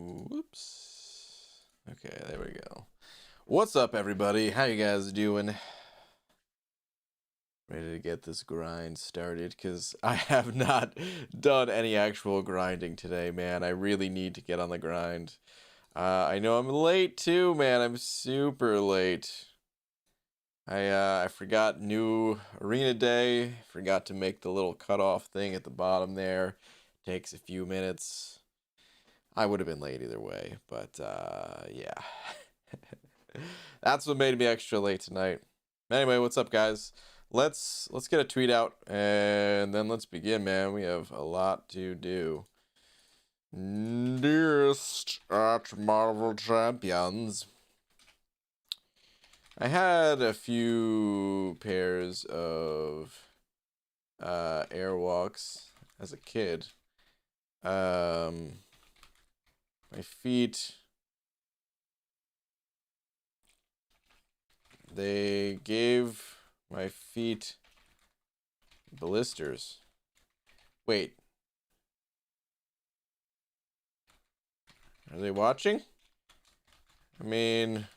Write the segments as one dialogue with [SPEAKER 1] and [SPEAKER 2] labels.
[SPEAKER 1] Whoops. Okay, there we go. What's up, everybody? How you guys doing? Ready to get this grind started, because I have not done any actual grinding today, man. I really need to get on the grind. I know I'm late too, man. I'm super late. I forgot new arena day. Forgot to make the little cutoff thing at the bottom there. Takes a few minutes. I would have been late either way, but yeah. That's what made me extra late tonight. Anyway, what's up, guys? Let's get a tweet out and then let's begin, man. We have a lot to do. Dearest at Marvel Champions, I had a few pairs of airwalks as a kid. My feet, they gave my feet blisters. Wait. Are they watching? I mean,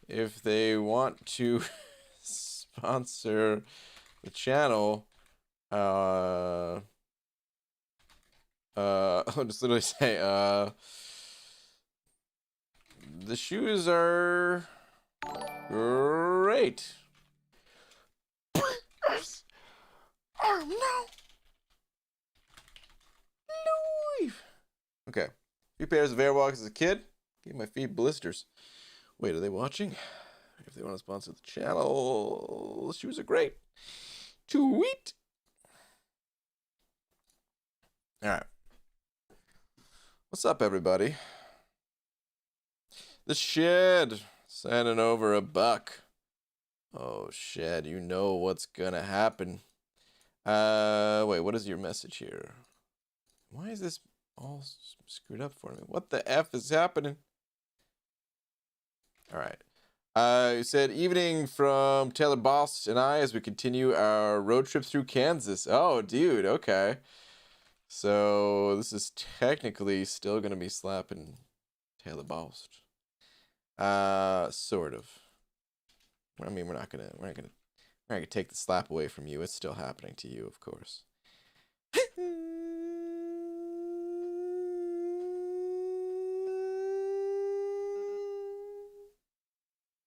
[SPEAKER 1] if they want to sponsor the channel, I'll just literally say, the shoes are great. Oh no! Okay. Few pairs of airwalks as a kid. Gave my feet blisters. Wait, are they watching? If they want to sponsor the channel, the shoes are great. Tweet. Alright. What's up, everybody? The Shed sending over $1. Oh, Shed, you know what's gonna happen. Wait, what is your message here? Why is this all screwed up for me? What the F is happening? Alright. You said, evening from Taylor Boss and I as we continue our road trip through Kansas. Oh, dude, okay. So, this is technically still gonna be slapping Taylor Boss. Sort of. I mean, we're not gonna take the slap away from you. It's still happening to you, of course.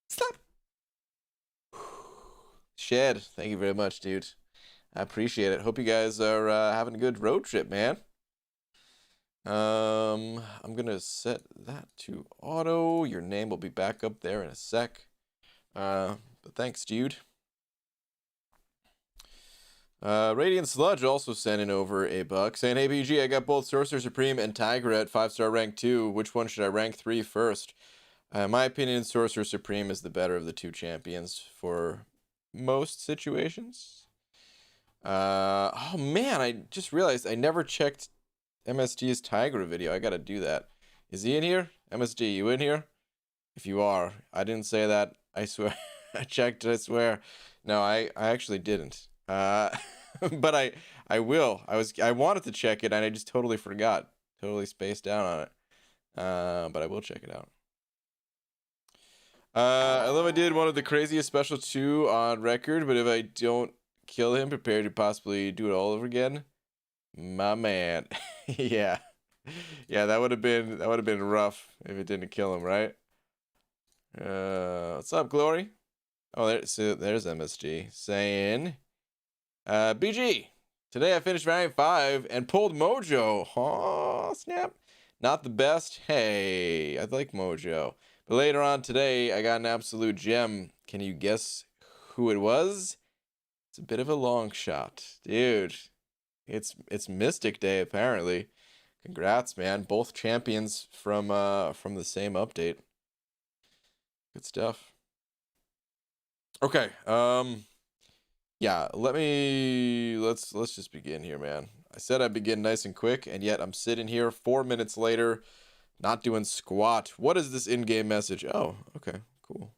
[SPEAKER 1] Slap. Shed, thank you very much, dude. I appreciate it. Hope you guys are having a good road trip, man. I'm gonna set that to auto. Your name will be back up there in a sec. But thanks, dude. Radiant Sludge also sending over $1, saying, hey BG, I got both Sorcerer Supreme and Tiger at 5-star rank 2. Which one should I rank 3 first? In my opinion, Sorcerer Supreme is the better of the two champions for most situations. Oh man, I just realized I never checked MSD's Tiger video. I gotta do that. Is he in here? MSD, you in here? If you are, I didn't say that. I swear. I checked, I swear. No, I actually didn't. But I will. I wanted to check it and I just totally forgot. Totally spaced out on it. But I will check it out. I love I did one of the craziest special 2 on record, but if I don't kill him, prepare to possibly do it all over again. My man. Yeah. Yeah, that would have been rough if it didn't kill him, right? What's up, Glory? Oh, there's MSG saying, BG, today I finished round 5 and pulled Mojo. Oh, snap. Not the best. Hey, I like Mojo. But later on today, I got an absolute gem. Can you guess who it was? It's a bit of a long shot. Dude, it's Mystic Day, apparently. Congrats, man. Both champions from the same update. Good stuff. Okay, yeah, let's just begin here, man. I said I'd begin nice and quick, and yet I'm sitting here 4 minutes later, not doing squat. What is this in-game message? Oh, okay, cool.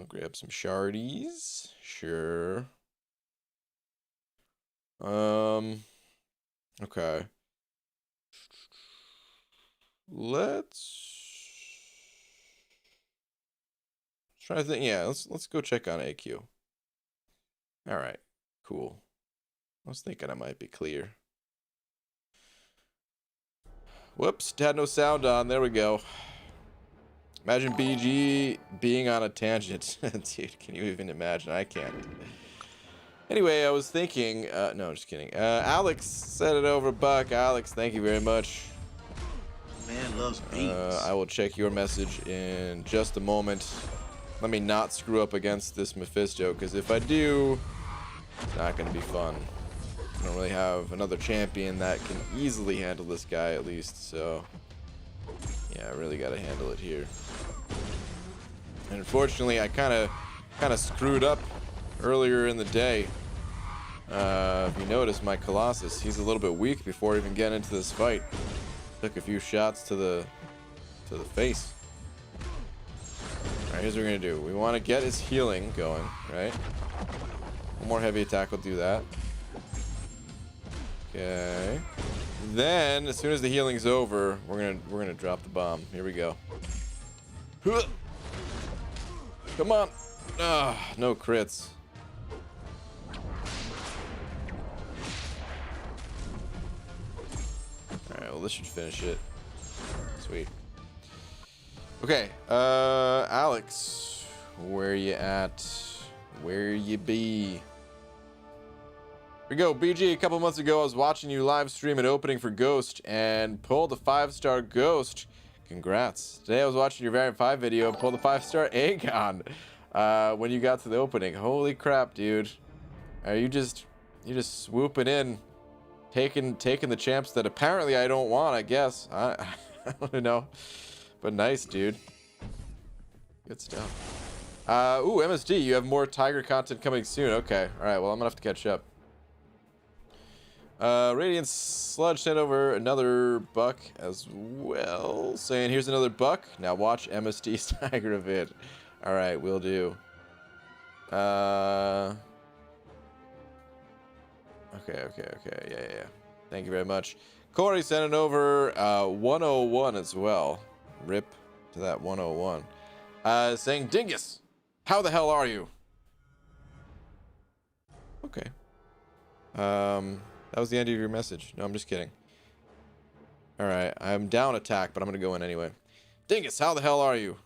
[SPEAKER 1] Grab some shardies. Sure. Okay. Let's try to think. Yeah, let's go check on AQ. All right, cool. I was thinking I might be clear. Whoops, had no sound on. There we go. Imagine BG being on a tangent. Dude, can you even imagine? I can't. Anyway, I was thinking, no, just kidding. Alex sent it over, Buck. Alex, thank you very much.
[SPEAKER 2] Man loves beans.
[SPEAKER 1] I will check your message in just a moment. Let me not screw up against this Mephisto, because if I do, it's not going to be fun. I don't really have another champion that can easily handle this guy, at least, so yeah, I really got to handle it here. And unfortunately, I kind of screwed up earlier in the day. If you notice, my Colossus, he's a little bit weak before even getting into this fight. Took a few shots to the face. Alright, here's what we're gonna do. We want to get his healing going, right? One more heavy attack will do that. Okay. Then, as soon as the healing's over, we're gonna drop the bomb. Here we go. Come on. Ah, no crits. Alright, well this should finish it. Sweet. Okay, Alex, where you at? Where you be? Here we go, BG. A couple months ago, I was watching you live stream an opening for Ghost and pulled a 5-star Ghost. Congrats. Today I was watching your Variant 5 video and pulled a 5-star Aegon when you got to the opening. Holy crap, dude. Are you just swooping in, taking the champs that apparently I don't want, I guess. I don't know. But nice, dude. Good stuff. Ooh, MSD, you have more Tiger content coming soon. Okay. Alright, well I'm gonna have to catch up. Radiant Sludge sent over another buck as well, saying here's another buck. Now watch MSD's Tiger vid. Alright, will do. Okay. Yeah. Thank you very much. Corey sent it over 101 as well. Rip to that 101. Saying, Dingus, how the hell are you? Okay. That was the end of your message. No, I'm just kidding. Alright, I'm down attack, but I'm gonna go in anyway. Dingus, how the hell are you?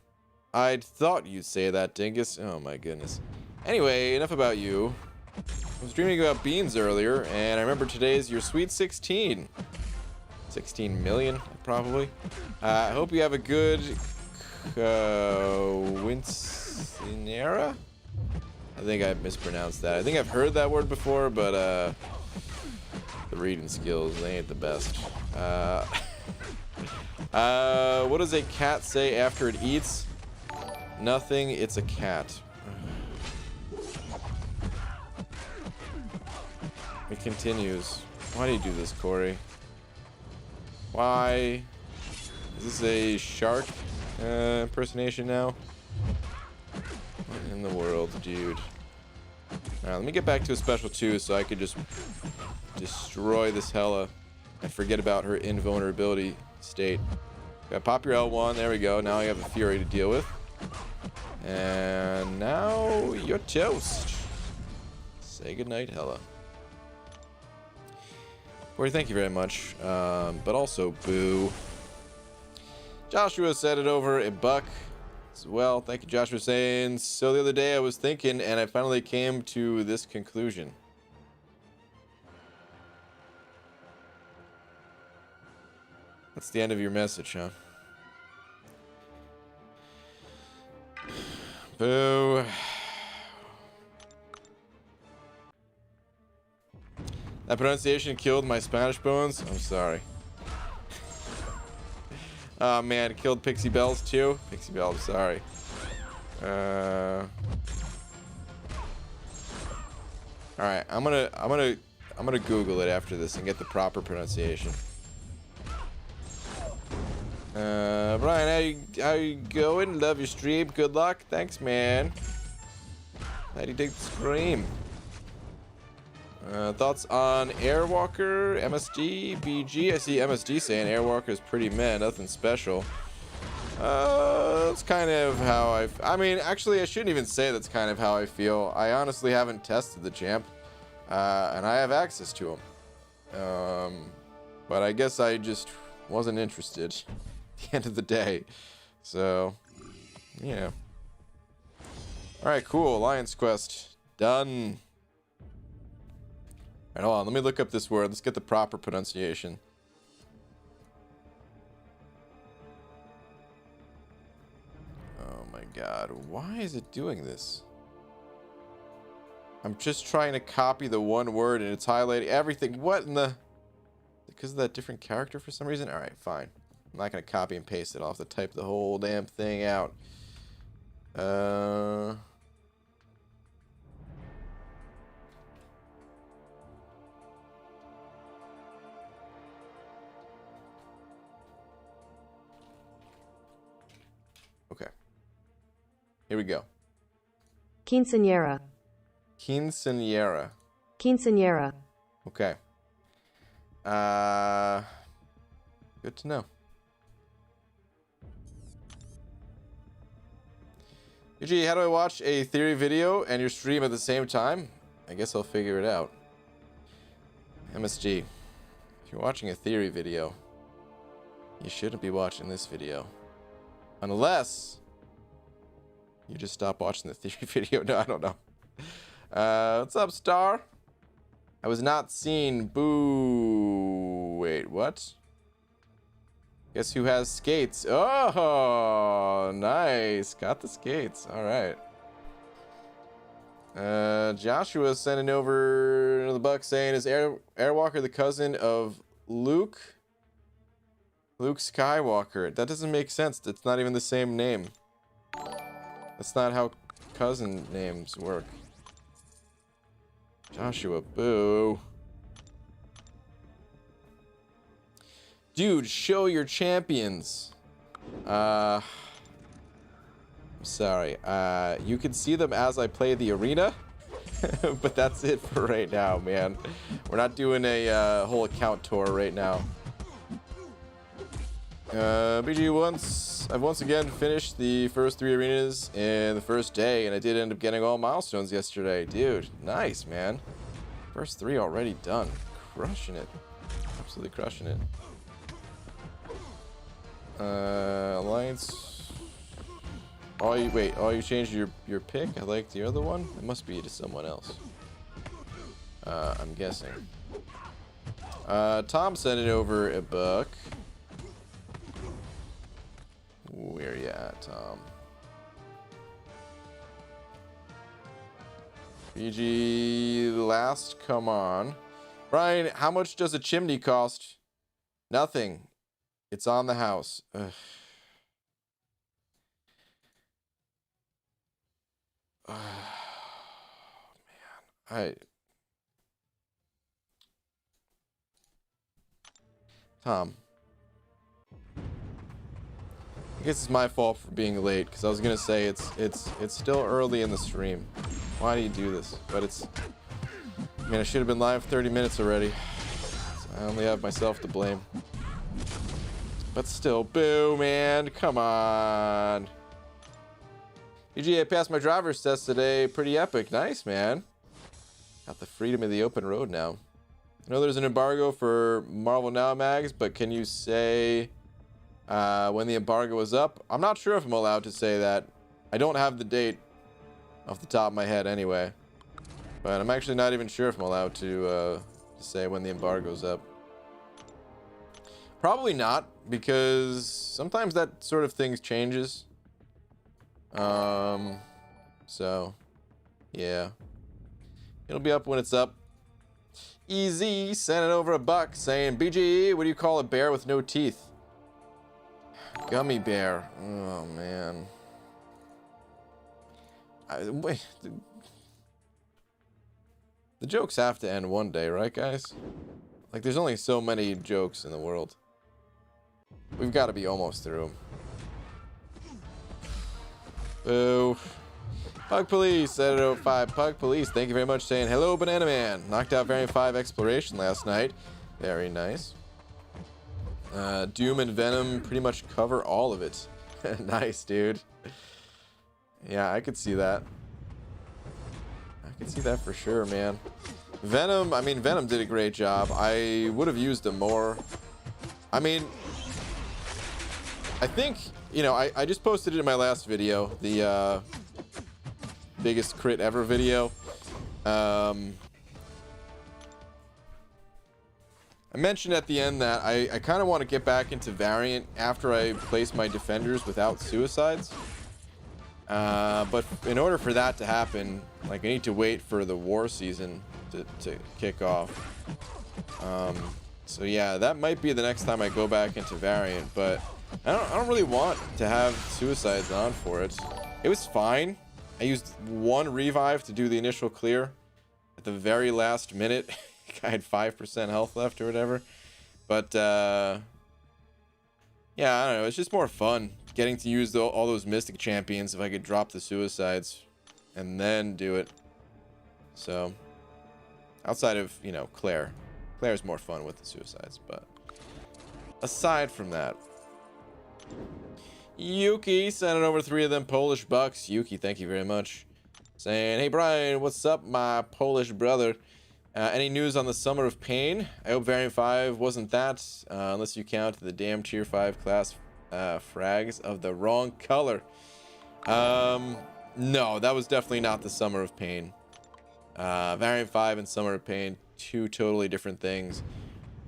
[SPEAKER 1] I'd thought you'd say that, Dingus. Oh my goodness. Anyway, enough about you. I was dreaming about beans earlier, and I remember today's your sweet 16. 16 million, probably. I hope you have a good Quinceanera? I think I mispronounced that. I think I've heard that word before, but the reading skills, they ain't the best. What does a cat say after it eats? Nothing, it's a cat. It continues. Why do you do this, Corey? Why? Is this a shark impersonation now? What in the world, dude? Alright, let me get back to a special 2 so I could just destroy this Hela and forget about her invulnerability state. Gotta pop your L1, there we go. Now you have a Fury to deal with. And now you're toast. Say goodnight, Hela. Corey, thank you very much. But also, boo. Joshua said it over a buck as well. Thank you, Joshua, saying, so the other day I was thinking and I finally came to this conclusion. That's the end of your message, huh? Boo. That pronunciation killed my Spanish bones. I'm sorry. Oh man, it killed Pixie Bells too. Pixie Bell, I'm sorry. All right, I'm gonna Google it after this and get the proper pronunciation. Brian, how you going? Love your stream. Good luck. Thanks, man. How do you dig the stream? Thoughts on Airwalker, MSD, BG? I see MSD saying Airwalker is pretty meh, nothing special. That's kind of how I mean, actually, I shouldn't even say that's kind of how I feel. I honestly haven't tested the champ, and I have access to him. But I guess I just wasn't interested at the end of the day. So, yeah. Alright, cool. Alliance quest. Done. Alright, hold on. Let me look up this word. Let's get the proper pronunciation. Oh my god. Why is it doing this? I'm just trying to copy the one word and it's highlighting everything. What in the... Because of that different character for some reason? Alright, fine. I'm not going to copy and paste it. I'll have to type the whole damn thing out. Okay. Here we go.
[SPEAKER 3] Quinceañera.
[SPEAKER 1] Quinceañera.
[SPEAKER 3] Quinceañera.
[SPEAKER 1] Okay. Good to know. Usually, how do I watch a theory video and your stream at the same time? I guess I'll figure it out. MSG. If you're watching a theory video, you shouldn't be watching this video. Unless you just stop watching the theory video. No, I don't know. What's up, Star? I was not seen. Boo. Wait, what? Guess who has skates? Oh, nice. Got the skates. All right. Joshua sending over the buck saying, is Airwalker the cousin of Luke? Luke Skywalker. That doesn't make sense. It's not even the same name. That's not how cousin names work. Joshua, boo. Dude, show your champions. I'm sorry. You can see them as I play the arena. But that's it for right now, man. We're not doing a whole account tour right now. BG, I've once again finished the first 3 arenas in the first day, and I did end up getting all milestones yesterday. Dude, nice, man. First 3 already done. Crushing it. Absolutely crushing it. Alliance. Oh, you changed your pick? I like the other one? It must be to someone else. I'm guessing. Tom sent it over a book. Where you at, Tom? BG last, come on. Brian, how much does a chimney cost? Nothing. It's on the house. Ugh. Man, Tom. I guess it's my fault for being late, because I was gonna say it's still early in the stream. Why do you do this? But it's... I mean, I should have been live 30 minutes already. So I only have myself to blame. But still, boo, man. Come on. BG, I passed my driver's test today. Pretty epic. Nice, man. Got the freedom of the open road now. I know there's an embargo for Marvel Now mags, but can you say when the embargo was up? I'm not sure if I'm allowed to say that. I don't have the date off the top of my head anyway. But I'm actually not even sure if I'm allowed to say when the embargo's up. Probably not, because sometimes that sort of thing changes. So, yeah. It'll be up when it's up. Easy, sending over a buck saying, BG, what do you call a bear with no teeth? Gummy bear. Oh, man. Wait. The jokes have to end one day, right, guys? Like, there's only so many jokes in the world. We've got to be almost through them. Boo. Pug Police, Editor 5. Pug Police, thank you very much, saying hello, Banana Man. Knocked out Variant 5 Exploration last night. Very nice. Doom and Venom pretty much cover all of it. Nice, dude. Yeah, I could see that. I could see that for sure, man. Venom, I mean, Venom did a great job. I would have used him more. I mean, I think, you know, I just posted it in my last video, the biggest crit ever video. I mentioned at the end that I kind of want to get back into Variant after I place my defenders without suicides. But in order for that to happen, like, I need to wait for the war season to kick off. So yeah, that might be the next time I go back into Variant, but I don't really want to have suicides on for it. It was fine. I used one revive to do the initial clear at the very last minute. I had 5% health left or whatever. But yeah, I don't know. It's just more fun getting to use all those Mystic champions if I could drop the suicides and then do it. So outside of, you know, Claire's more fun with the suicides, but aside from that, Yuki sending over 3 of them Polish bucks. Yuki, thank you very much. Saying, hey Brian, what's up, my Polish brother? Any news on the Summer of Pain? I hope Variant 5 wasn't that, unless you count the damn Tier 5 class frags of the wrong color. No, that was definitely not the Summer of Pain. Variant 5 and Summer of Pain, 2 totally different things.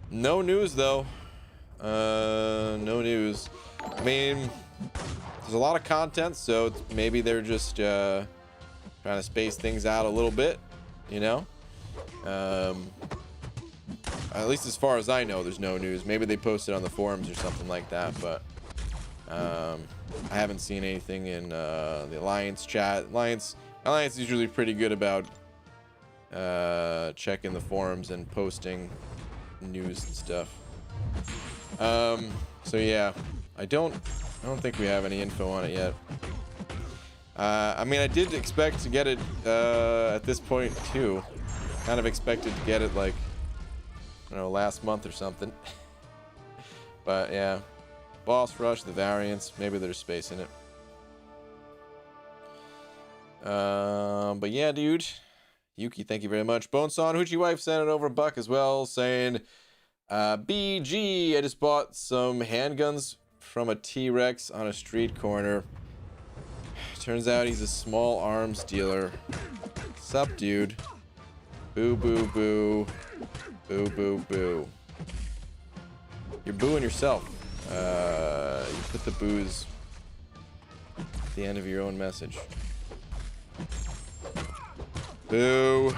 [SPEAKER 1] No news though. No news. I mean, there's a lot of content, so maybe they're just trying to space things out a little bit, you know. At least as far as I know, there's no news. Maybe they posted on the forums or something like that, but I haven't seen anything in the Alliance chat. Alliance is usually pretty good about checking the forums and posting news and stuff. So yeah, I don't think we have any info on it yet. I mean, I did expect to get it at this point too. Kind of expected to get it like, I don't know, last month or something. But yeah, Boss Rush, the variants, maybe they're spacing it. But yeah, dude. Yuki, thank you very much. Bonesaw Hoochie Wife sent it over a buck as well, saying, BG, I just bought some handguns from a T-Rex on a street corner. Turns out he's a small arms dealer. Sup, dude? Boo, boo, boo. Boo, boo, boo. You're booing yourself. You put the boos at the end of your own message. Boo.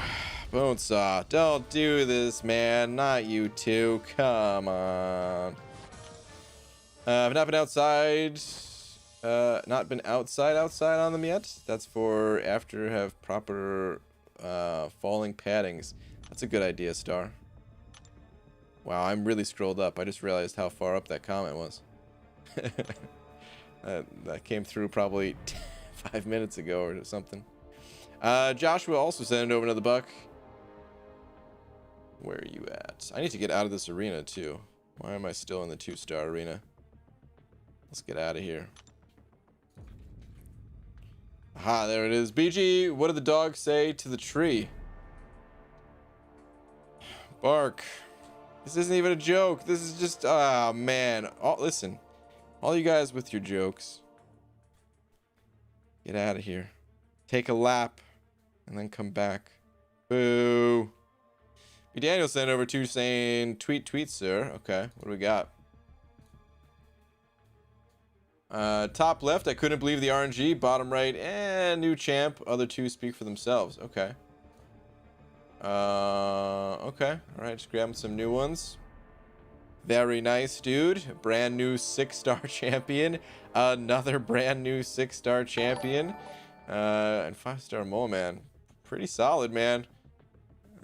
[SPEAKER 1] Bonesaw, don't do this, man. Not you two. Come on. I've not been outside. Not been outside on them yet. That's for after have proper falling paddings. That's a good idea, Star. Wow, I'm really scrolled up. I just realized how far up that comment was. That came through probably 5 minutes ago or something. Joshua also sent over another buck. Where are you at? I need to get out of this arena too. Why am I still in the 2-star arena? Let's get out of here. Aha, there it is. BG, what did the dog say to the tree? Bark. This isn't even a joke. This is just, ah, man. Oh, listen, all you guys with your jokes, get out of here. Take a lap and then come back. Boo. B. Daniel sent over to saying, tweet, sir. Okay, what do we got? Top left, I couldn't believe the RNG. Bottom right, new champ. Other two speak for themselves. Okay. Okay. All right, just grabbing some new ones. Very nice, dude. Brand new 6-star champion. Another brand new 6-star champion. And 5-star Mole Man. Pretty solid, man.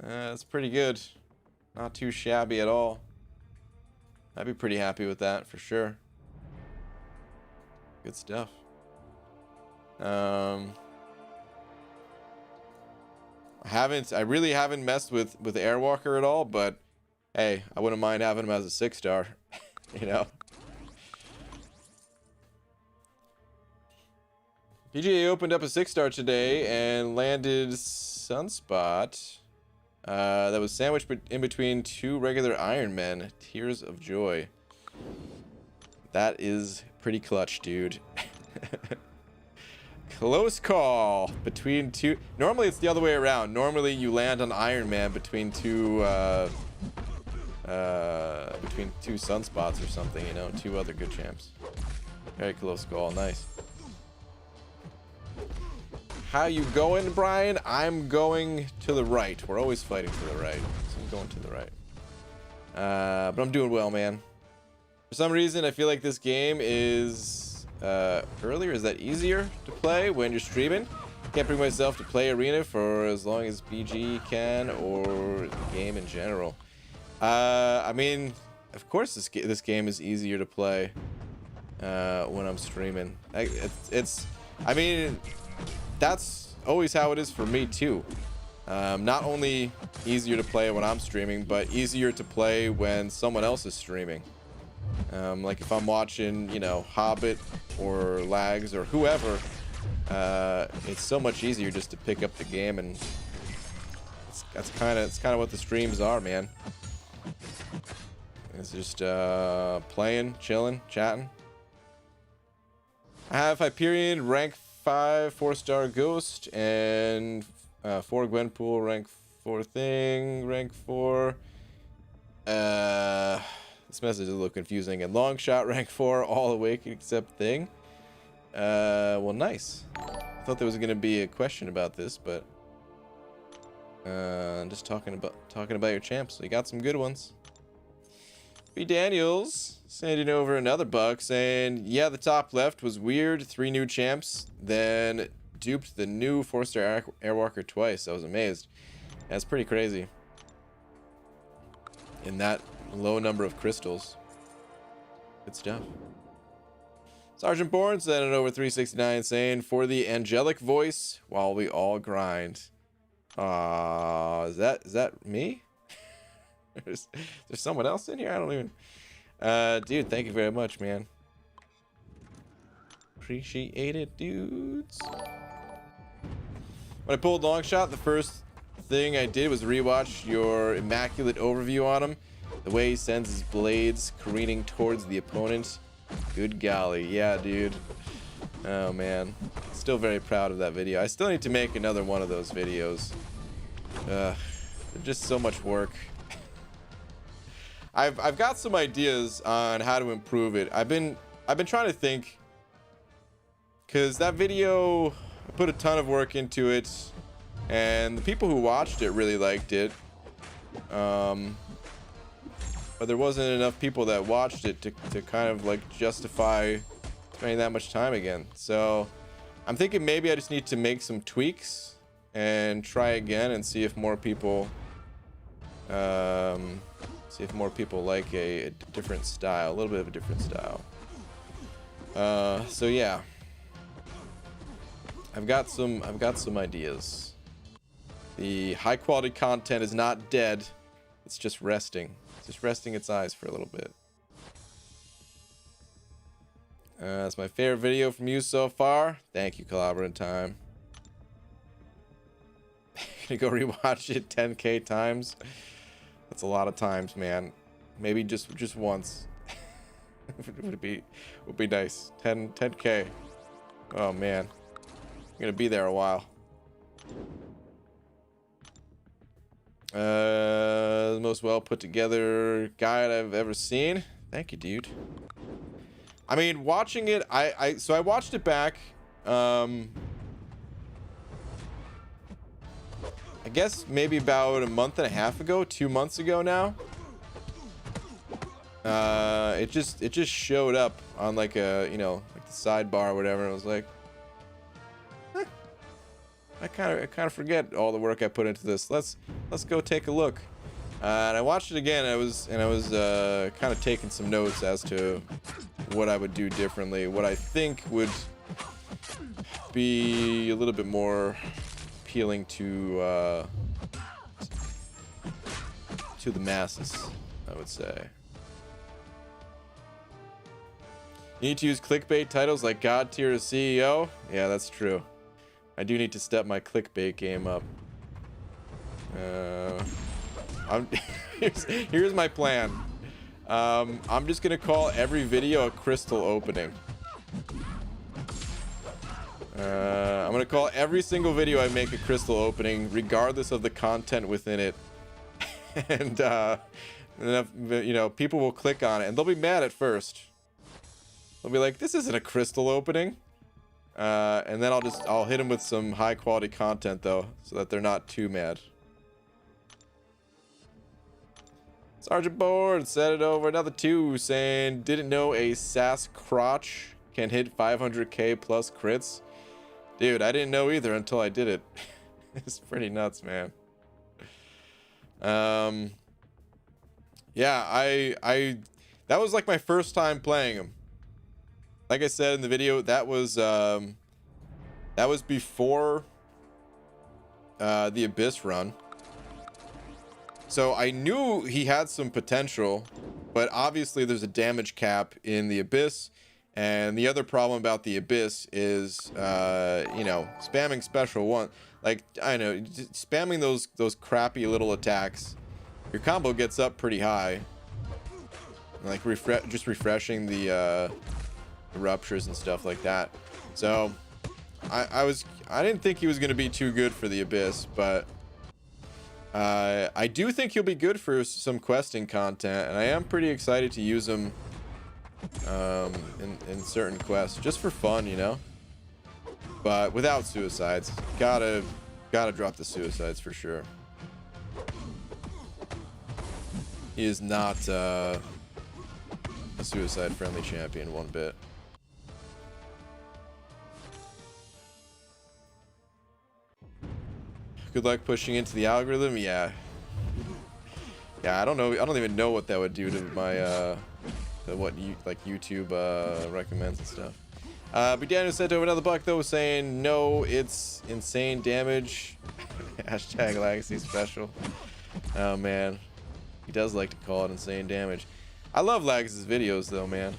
[SPEAKER 1] That's pretty good. Not too shabby at all. I'd be pretty happy with that for sure. Good stuff. I really haven't messed with Airwalker at all, but hey, I wouldn't mind having him as a 6-star, you know. PGA opened up a 6-star today and landed Sunspot. That was sandwiched in between 2 regular Iron Men. Tears of joy. That is pretty clutch, dude. Close call between 2. Normally it's the other way around. Normally you land on Iron Man between 2 Sunspots or something, you know, 2 other good champs. Very close call. Nice. How you going, Brian? I'm going to the right. We're always fighting to the right, so I'm going to the right. But I'm doing well, man. For some reason, I feel like this game is earlier. Is that easier to play when you're streaming? Can't bring myself to play Arena for as long as BG can, or the game in general. I mean, of course, this game is easier to play when I'm streaming. I mean, that's always how it is for me too. Not only easier to play when I'm streaming, but easier to play when someone else is streaming. Like if I'm watching, you know, Hobbit or Lags or whoever, it's so much easier just to pick up the game, and it's kind of what the streams are, man. It's just playing, chilling, chatting. I have Hyperion rank 5 4-star Ghost, and 4 Gwenpool rank 4 Thing, rank 4. This message is a little confusing. And Long Shot rank 4, all awake except Thing. Well, nice. I thought there was gonna be a question about this, but I'm just talking about your champs. So you got some good ones. B Daniels sending over another buck saying, yeah, the top left was weird. 3 new champs, then duped the new 4-star Airwalker twice. I was amazed. That's pretty crazy. In that low number of crystals. Good stuff. Sergeant Bourne sending over 369 saying, for the angelic voice while we all grind. Is that me? There's someone else in here? I don't even... dude, thank you very much, man. Appreciate it, dudes. When I pulled Long Shot, the first thing I did was rewatch your immaculate overview on him. The way he sends his blades careening towards the opponent. Good golly. Yeah, dude. Oh, man. Still very proud of that video. I still need to make another one of those videos. They're just so much work. I've got some ideas on how to improve it. I've been trying to think, because that video, I put a ton of work into it, and the people who watched it really liked it. But there wasn't enough people that watched it to kind of like justify spending that much time again. So I'm thinking maybe I just need to make some tweaks and try again and see if more people like a different style, a little bit of a different style. So yeah, I've got some ideas. The high quality content is not dead. It's just resting. It's just resting its eyes for a little bit. That's my favorite video from you so far. Thank you, Collaborative Time. Gonna go rewatch it 10k times. That's a lot of times, man. Maybe just once. would be nice. 10k. Oh man, I'm gonna be there a while. The most well put together guide I've ever seen. Thank you, dude. I mean, watching it, so I watched it back. I guess maybe about a month and a half ago, 2 months ago now. It just showed up on like a, you know, like the sidebar or whatever. And I was like, eh, I kind of forget all the work I put into this. Let's go take a look. And I watched it again. And I was kind of taking some notes as to what I would do differently, what I think would be a little bit more appealing to the masses, I would say. You need to use clickbait titles like God Tier CEO. Yeah, that's true. I do need to step my clickbait game up. Here's my plan. I'm just gonna call every video a crystal opening. I'm gonna call every single video I make a crystal opening, regardless of the content within it. And you know, people will click on it and they'll be mad at first. They'll be like, "This isn't a crystal opening." And then I'll hit them with some high quality content though, so that they're not too mad. Sergeant Board said it over another 2, saying didn't know a sass crotch can hit 500k plus crits. Dude, I didn't know either until I did it. It's pretty nuts, man. Yeah, I that was like my first time playing him. Like I said in the video, that was before the Abyss run. So I knew he had some potential, but obviously there's a damage cap in the Abyss, and the other problem about the Abyss is you know, spamming special one, like, I know, spamming those crappy little attacks, your combo gets up pretty high. Like just refreshing the ruptures and stuff like that. So I didn't think he was gonna be too good for the Abyss, but I do think he'll be good for some questing content, and I am pretty excited to use him in certain quests, just for fun, you know. But without suicides, gotta drop the suicides for sure. He is not a suicide-friendly champion one bit. Good luck pushing into the algorithm. Yeah, I don't know. I don't even know what that would do to my to what you like YouTube recommends and stuff. But Daniel sent over another buck though, saying no, it's insane damage. Hashtag Legacy special. Oh man, he does like to call it insane damage. I love Lags' videos though, man.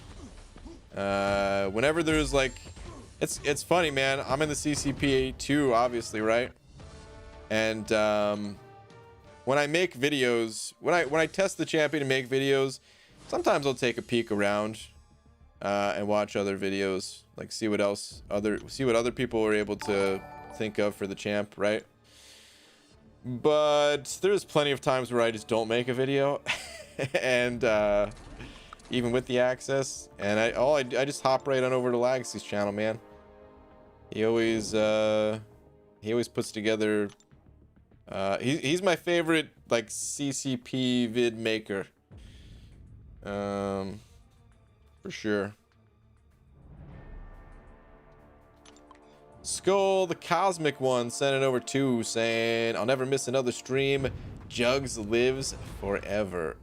[SPEAKER 1] Whenever there's like, it's funny, man. I'm in the CCP 2, obviously, right? And when I make videos, when I test the champion and make videos, sometimes I'll take a peek around and watch other videos, like see what other people were able to think of for the champ, right? But there's plenty of times where I just don't make a video, and even with the access, and I just hop right on over to Legacy's channel, man. He always puts together. He's my favorite like CCP vid maker, for sure. Skull the Cosmic One sent it over too, saying I'll never miss another stream. Jugs lives forever.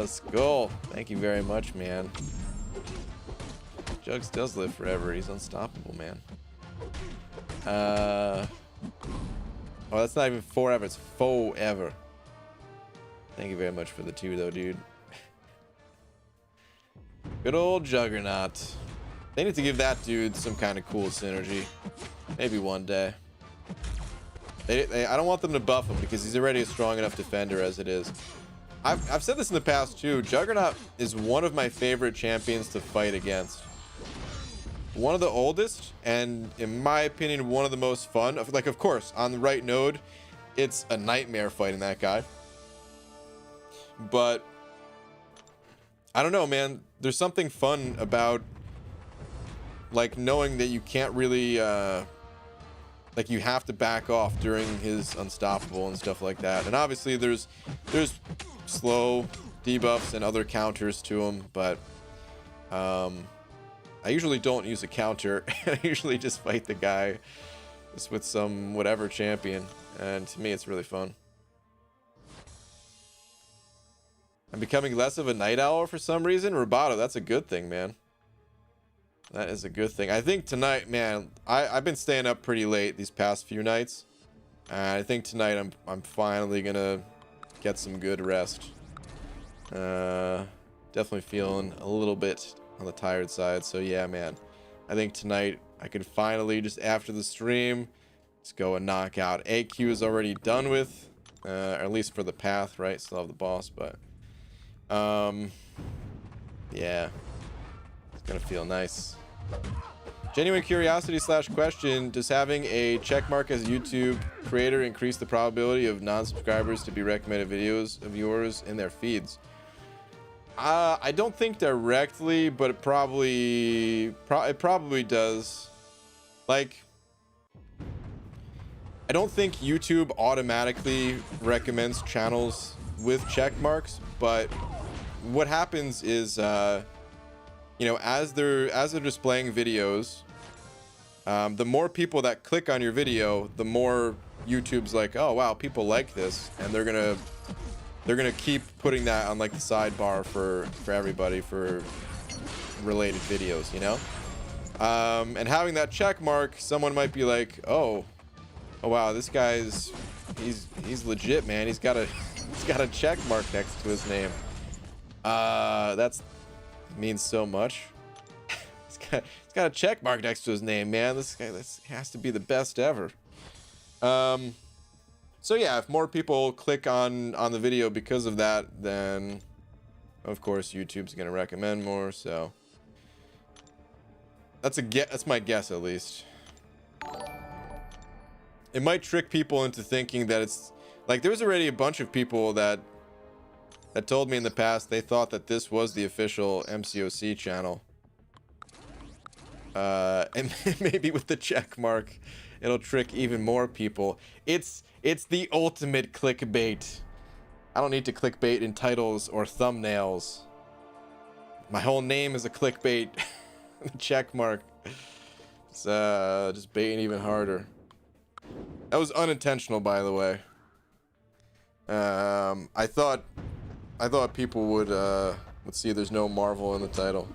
[SPEAKER 1] Skull, thank you very much, man. Jugs does live forever. He's unstoppable, man. Oh, that's not even forever, it's forever. Thank you very much for the 2 though, dude. Good old Juggernaut. They need to give that dude some kind of cool synergy. Maybe one day. I don't want them to buff him because he's already a strong enough defender as it is. I've said this in the past too. Juggernaut is one of my favorite champions to fight against. One of the oldest, and in my opinion, one of the most fun. Like, of course, on the right node, it's a nightmare fighting that guy. But I don't know, man. There's something fun about like knowing that you can't really like you have to back off during his unstoppable and stuff like that. And obviously there's slow debuffs and other counters to him, but I usually don't use a counter. I usually just fight the guy just with some whatever champion, and to me it's really fun. I'm becoming less of a night owl for some reason. Roboto, that's a good thing, man. That is a good thing. I think tonight, man, I've been staying up pretty late these past few nights. And I think tonight I'm finally gonna get some good rest. Definitely feeling a little bit on the tired side. So yeah, man. I think tonight I can finally, just after the stream, just go and knock out. AQ is already done with. Or at least for the path, right? Still have the boss, but yeah. It's gonna feel nice. Genuine curiosity / question: does having a check mark as a YouTube creator increase the probability of non-subscribers to be recommended videos of yours in their feeds? I don't think directly, but it probably does. Like, I don't think YouTube automatically recommends channels with check marks, but what happens is, you know, as they're displaying videos, the more people that click on your video, the more YouTube's like, oh wow, people like this, and they're gonna keep putting that on like the sidebar for everybody for related videos, you know. And having that check mark, someone might be like, oh wow, this guy's he's legit, man. He's got a check mark next to his name. That's means so much. He's got a check mark next to his name, man. This has to be the best ever. So yeah, if more people click on the video because of that, then of course YouTube's gonna recommend more. So that's my guess, at least. It might trick people into thinking that it's like, there's already a bunch of people that told me in the past they thought that this was the official MCOC channel. And maybe with the check mark, it'll trick even more people. It's the ultimate clickbait. I don't need to clickbait in titles or thumbnails. My whole name is a clickbait. Check mark. It's just baiting even harder. That was unintentional, by the way. I thought people would see there's no Marvel in the title.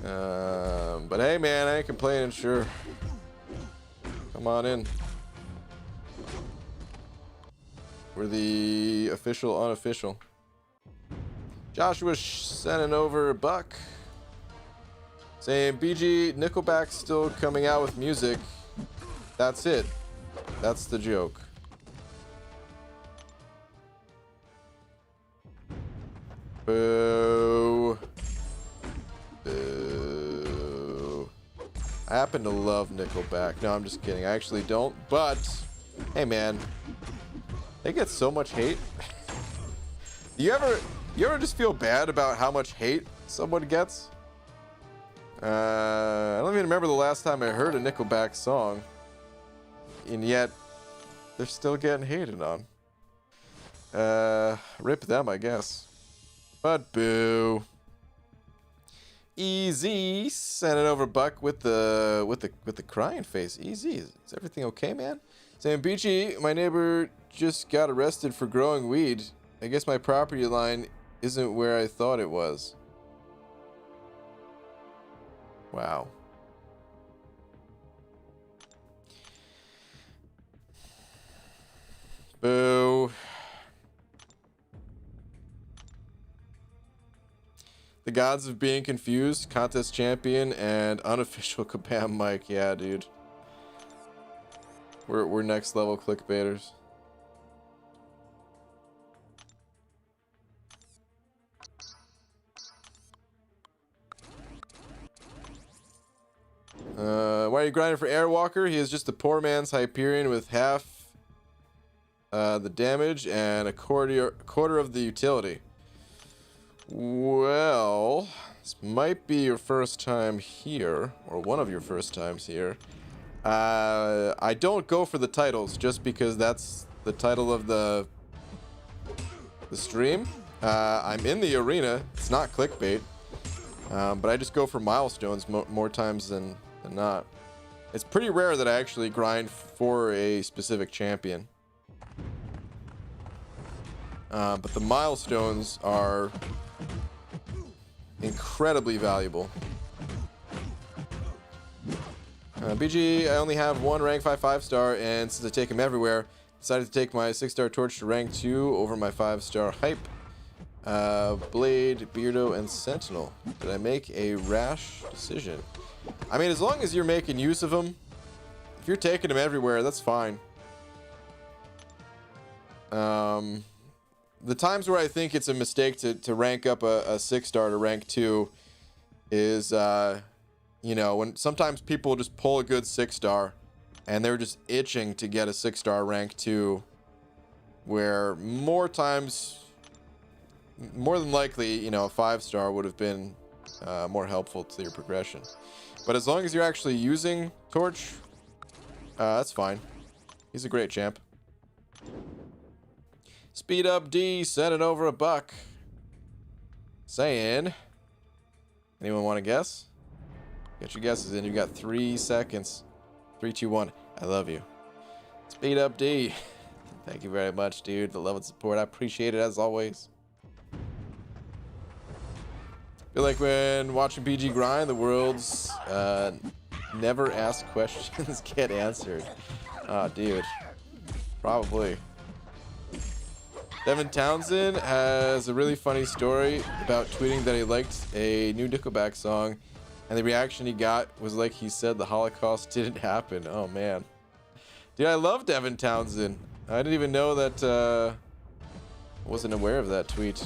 [SPEAKER 1] But hey, man, I ain't complaining. Sure, come on in. We're the official unofficial. Joshua sending over a buck, saying BG Nickelback still coming out with music. That's it. That's the joke. Boo. Boo. I happen to love Nickelback. No, I'm just kidding. I actually don't. But, hey man, they get so much hate. You ever just feel bad about how much hate someone gets? I don't even remember the last time I heard a Nickelback song. And yet, they're still getting hated on. Rip them, I guess. But boo. Easy, send it over, Buck, with the crying face. Easy, is everything okay, man? Saying, BG, my neighbor just got arrested for growing weed. I guess my property line isn't where I thought it was. Wow. Boo. The gods of being confused, contest champion, and unofficial Kabam Mike. Yeah, dude. We're next level clickbaiters. Why are you grinding for Airwalker? He is just a poor man's Hyperion with half the damage and a quarter of the utility. Well, this might be your first time here, or one of your first times here. I don't go for the titles just because that's the title of the stream. I'm in the arena. It's not clickbait, but I just go for milestones more times than not. It's pretty rare that I actually grind for a specific champion. But the milestones are incredibly valuable. BG, I only have one rank 5 5-star, and since I take him everywhere, decided to take my 6-star torch to rank 2 over my 5-star hype. Blade, Beardo, and Sentinel. Did I make a rash decision? I mean, as long as you're making use of them, if you're taking them everywhere, that's fine. The times where I think it's a mistake to rank up a 6-star to rank 2 is, you know, when sometimes people just pull a good 6-star and they're just itching to get a 6-star rank 2, where more times, more than likely, you know, a 5-star would have been more helpful to your progression. But as long as you're actually using Torch, that's fine. He's a great champ. Speed up D, set it over a buck. Saying, anyone want to guess? Get your guesses in. You got 3 seconds. 3, 2, 1. I love you. Speed up D. Thank you very much, dude. The love and support. I appreciate it as always. Feel like when watching PG grind, the world's never asked questions get answered. Oh, dude. Probably. Devin Townsend has a really funny story about tweeting that he liked a new Nickelback song, and the reaction he got was like he said the Holocaust didn't happen. Oh, man. Dude, I love Devin Townsend. I didn't even know that, I wasn't aware of that tweet.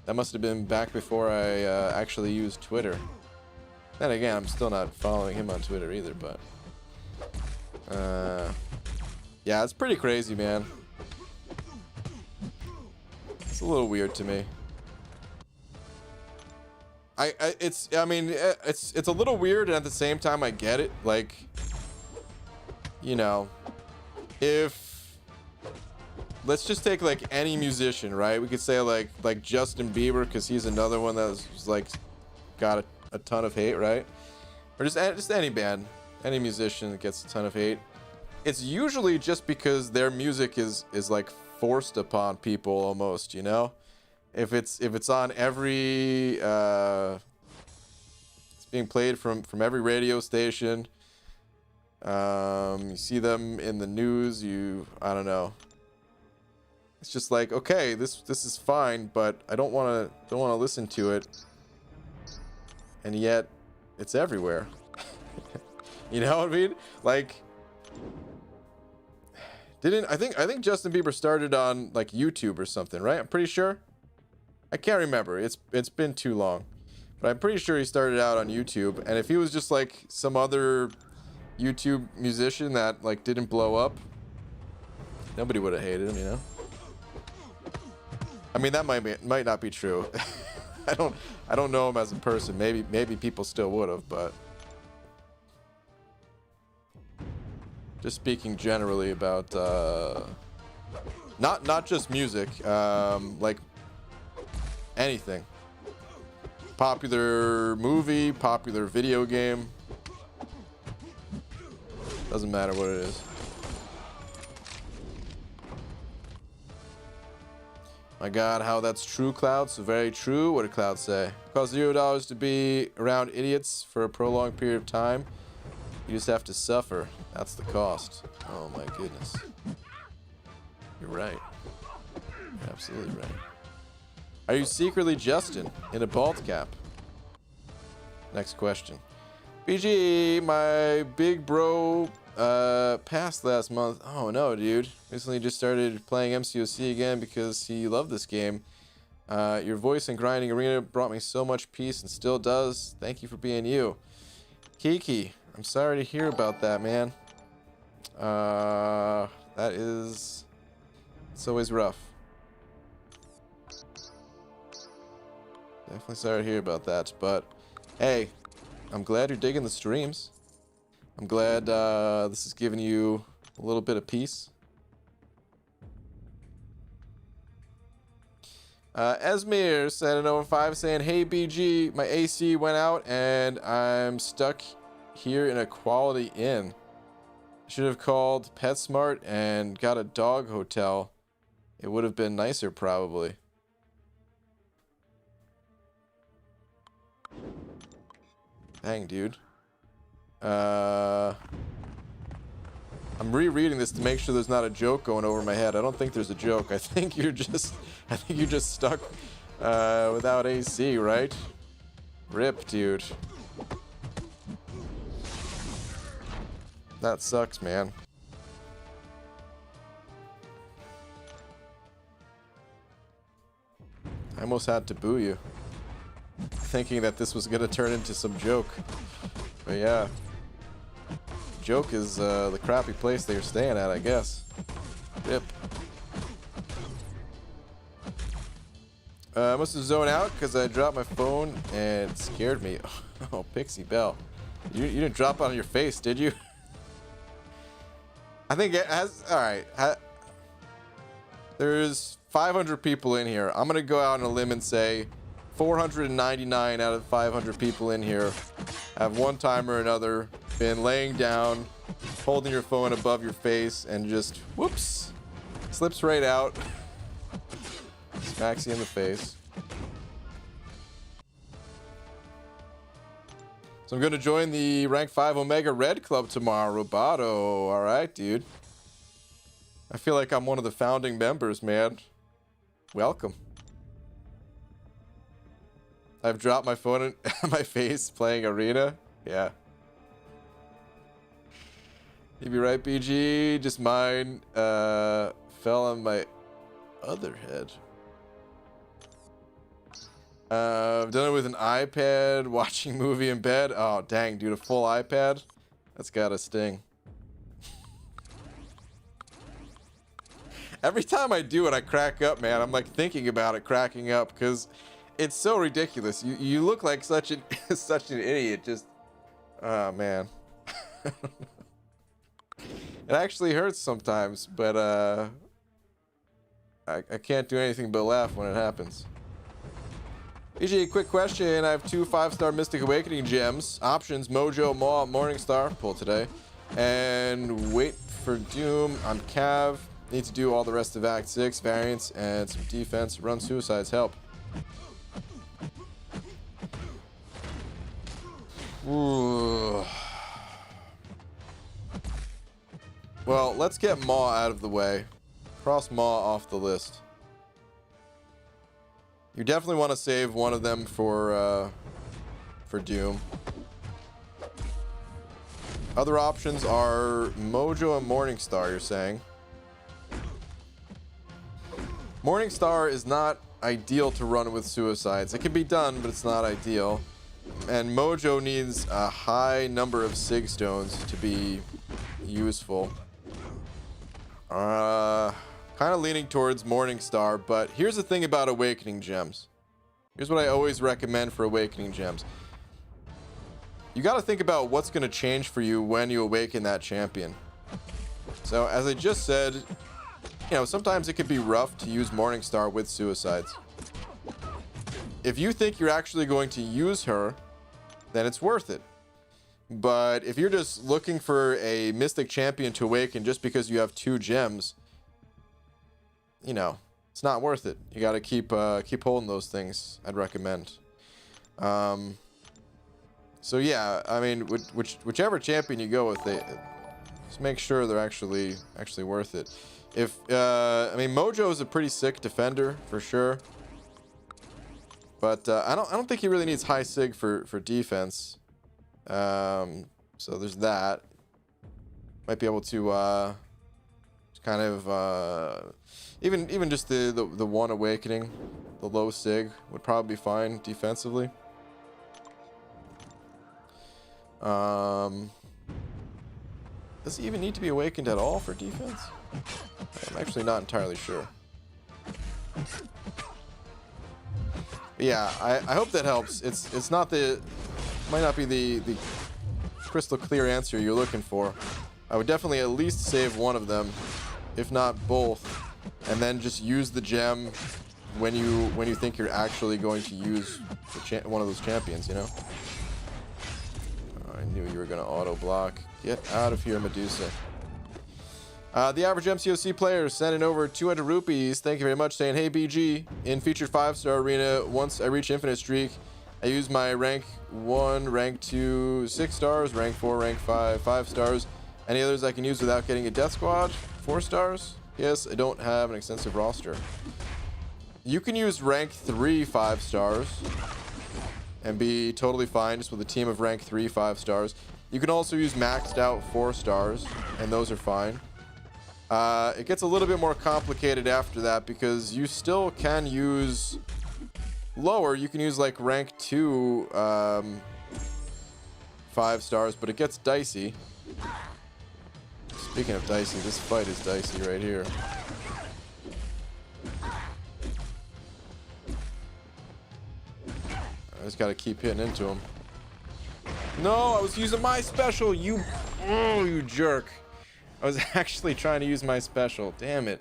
[SPEAKER 1] That must have been back before I actually used Twitter. Then again, I'm still not following him on Twitter either, but... yeah, it's pretty crazy, man. It's a little weird to me. It's a little weird, and at the same time I get it. Like, you know, if let's just take like any musician, right? We could say like Justin Bieber, because he's another one that's like got a ton of hate, right? Or just any band, any musician that gets a ton of hate. It's usually just because their music is like forced upon people almost, you know? If it's on every it's being played from every radio station, you see them in the news, I don't know, it's just like, okay, this is fine, but I don't want to listen to it, and yet it's everywhere. You know what I mean? Like, I think Justin Bieber started on like YouTube or something, right? I'm pretty sure. I can't remember. It's been too long. But I'm pretty sure he started out on YouTube, and if he was just like some other YouTube musician that like didn't blow up, nobody would have hated him, you know? I mean, that might not be true. I don't know him as a person. Maybe people still would have, but just speaking generally about not just music, like anything. Popular movie, popular video game. Doesn't matter what it is. My god, how that's true, Cloud. So very true. What did Cloud say? Costs $0 to be around idiots for a prolonged period of time. You just have to suffer. That's the cost. Oh my goodness. You're right. You're absolutely right. Are you secretly Justin in a bald cap? Next question. BG, my big bro passed last month. Oh no, dude. Recently just started playing MCOC again because he loved this game. Your voice in Grinding Arena brought me so much peace and still does. Thank you for being you. Kiki, I'm sorry to hear about that, man. It's always rough. Definitely sorry to hear about that, but hey, I'm glad you're digging the streams. I'm glad this is giving you a little bit of peace. Esmir said an 05 saying, hey BG, my AC went out and I'm stuck here in a Quality Inn. Should have called PetSmart and got a dog hotel. It would have been nicer probably. Dang, dude. I'm rereading this to make sure there's not a joke going over my head. I don't think there's a joke. I think you're just stuck without AC, right? Rip, dude. That sucks, man. I almost had to boo you, thinking that this was gonna turn into some joke. But yeah, joke is the crappy place they were staying at, I guess. Yep. I must have zoned out because I dropped my phone and it scared me. Oh, Pixie Belle. You didn't drop on your face, did you? I think it has. Alright. There's 500 people in here. I'm going to go out on a limb and say 499 out of 500 people in here have one time or another been laying down, holding your phone above your face, and just, whoops, slips right out. Smacks you in the face. So I'm going to join the rank 5 Omega Red Club tomorrow, Roboto. All right, dude. I feel like I'm one of the founding members, man. Welcome. I've dropped my phone in my face playing Arena. Yeah. You'd be right, BG. Just mine fell on my other head. I've done it with an iPad, watching movie in bed. Oh, dang, dude, a full iPad? That's gotta sting. Every time I do it, I crack up, man. I'm like thinking about it, cracking up, because it's so ridiculous. You look like such an such an idiot. Just, oh man. It actually hurts sometimes, but I can't do anything but laugh when it happens. BG, quick question. I have 2 5-star Mystic Awakening gems. Options, Mojo, Maw, Morningstar. Pull today. And wait for Doom. I'm Cav. Need to do all the rest of Act 6. Variants and some defense. Run suicides. Help. Ooh. Well, let's get Maw out of the way. Cross Maw off the list. You definitely want to save one of them for Doom. Other options are Mojo and Morningstar, you're saying. Morningstar is not ideal to run with suicides. It can be done, but it's not ideal. And Mojo needs a high number of Sig Stones to be useful. Kind of leaning towards Morningstar, but here's the thing about Awakening Gems. Here's what I always recommend for Awakening Gems. You got to think about what's going to change for you when you awaken that champion. So, as I just said, you know, sometimes it could be rough to use Morningstar with suicides. If you think you're actually going to use her, then it's worth it. But if you're just looking for a Mystic Champion to awaken just because you have 2 gems, you know, it's not worth it. You got to keep holding those things, I'd recommend. So yeah, I mean, whichever champion you go with, just make sure they're actually worth it. If I mean, Mojo is a pretty sick defender for sure, but I don't think he really needs high sig for defense. So there's that. Might be able to kind of even just the one awakening, the low sig would probably be fine defensively. Does he even need to be awakened at all for defense? I'm actually not entirely sure. But yeah, I hope that helps. It's not might not be the crystal clear answer you're looking for. I would definitely at least save one of them, if not both, and then just use the gem when you think you're actually going to use one of those champions, you know? I knew you were going to auto block. Get out of here, Medusa. The average MCOC player sending over 200 rupees. Thank you very much. Saying, hey BG, in featured 5-star arena, once I reach infinite streak, I use my rank 1, rank 2, 6 stars, rank 4, rank 5, 5 stars. Any others I can use without getting a death squad? 4 stars? Yes, I don't have an extensive roster. You can use rank 3 5 stars and be totally fine just with a team of rank 3 5 stars. You can also use maxed out 4 stars, and those are fine. It gets a little bit more complicated after that because you still can use lower. You can use like rank 2 5 stars, but it gets dicey. Speaking of dicey, this fight is dicey right here. I just gotta keep hitting into him. No, I was using my special. You jerk. I was actually trying to use my special. Damn it.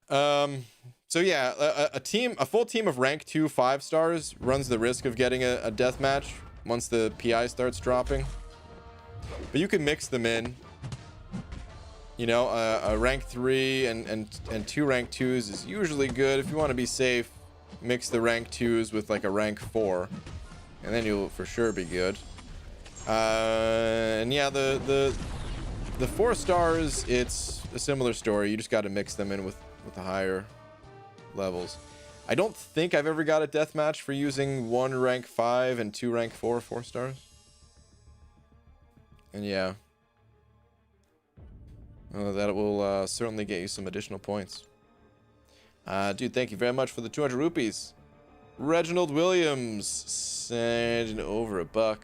[SPEAKER 1] So yeah, a full team of rank 2 5 stars runs the risk of getting a death match once the PI starts dropping. But you can mix them in. You know, a rank 3 and 2 rank 2s is usually good. If you want to be safe, mix the rank 2s with like a rank 4, and then you'll for sure be good. And yeah, the 4 stars, it's a similar story. You just got to mix them in with the higher levels. I don't think I've ever got a death match for using 1 rank 5 and 2 rank 4 stars. And yeah, that will certainly get you some additional points. Dude, thank you very much for the 200 rupees. Reginald Williams sending over $1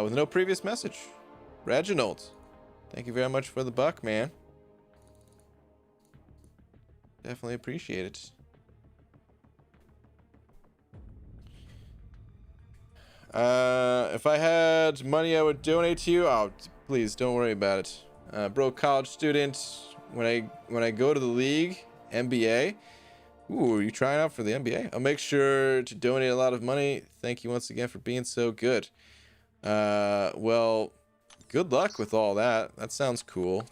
[SPEAKER 1] with no previous message. Reginald, thank you very much for the $1, man. Definitely appreciate it. If I had money, I would donate to you. Oh, please don't worry about it. Broke college student. When I go to the league, NBA. Ooh, are you trying out for the NBA? I'll make sure to donate a lot of money. Thank you once again for being so good. Well, good luck with all that. That sounds cool.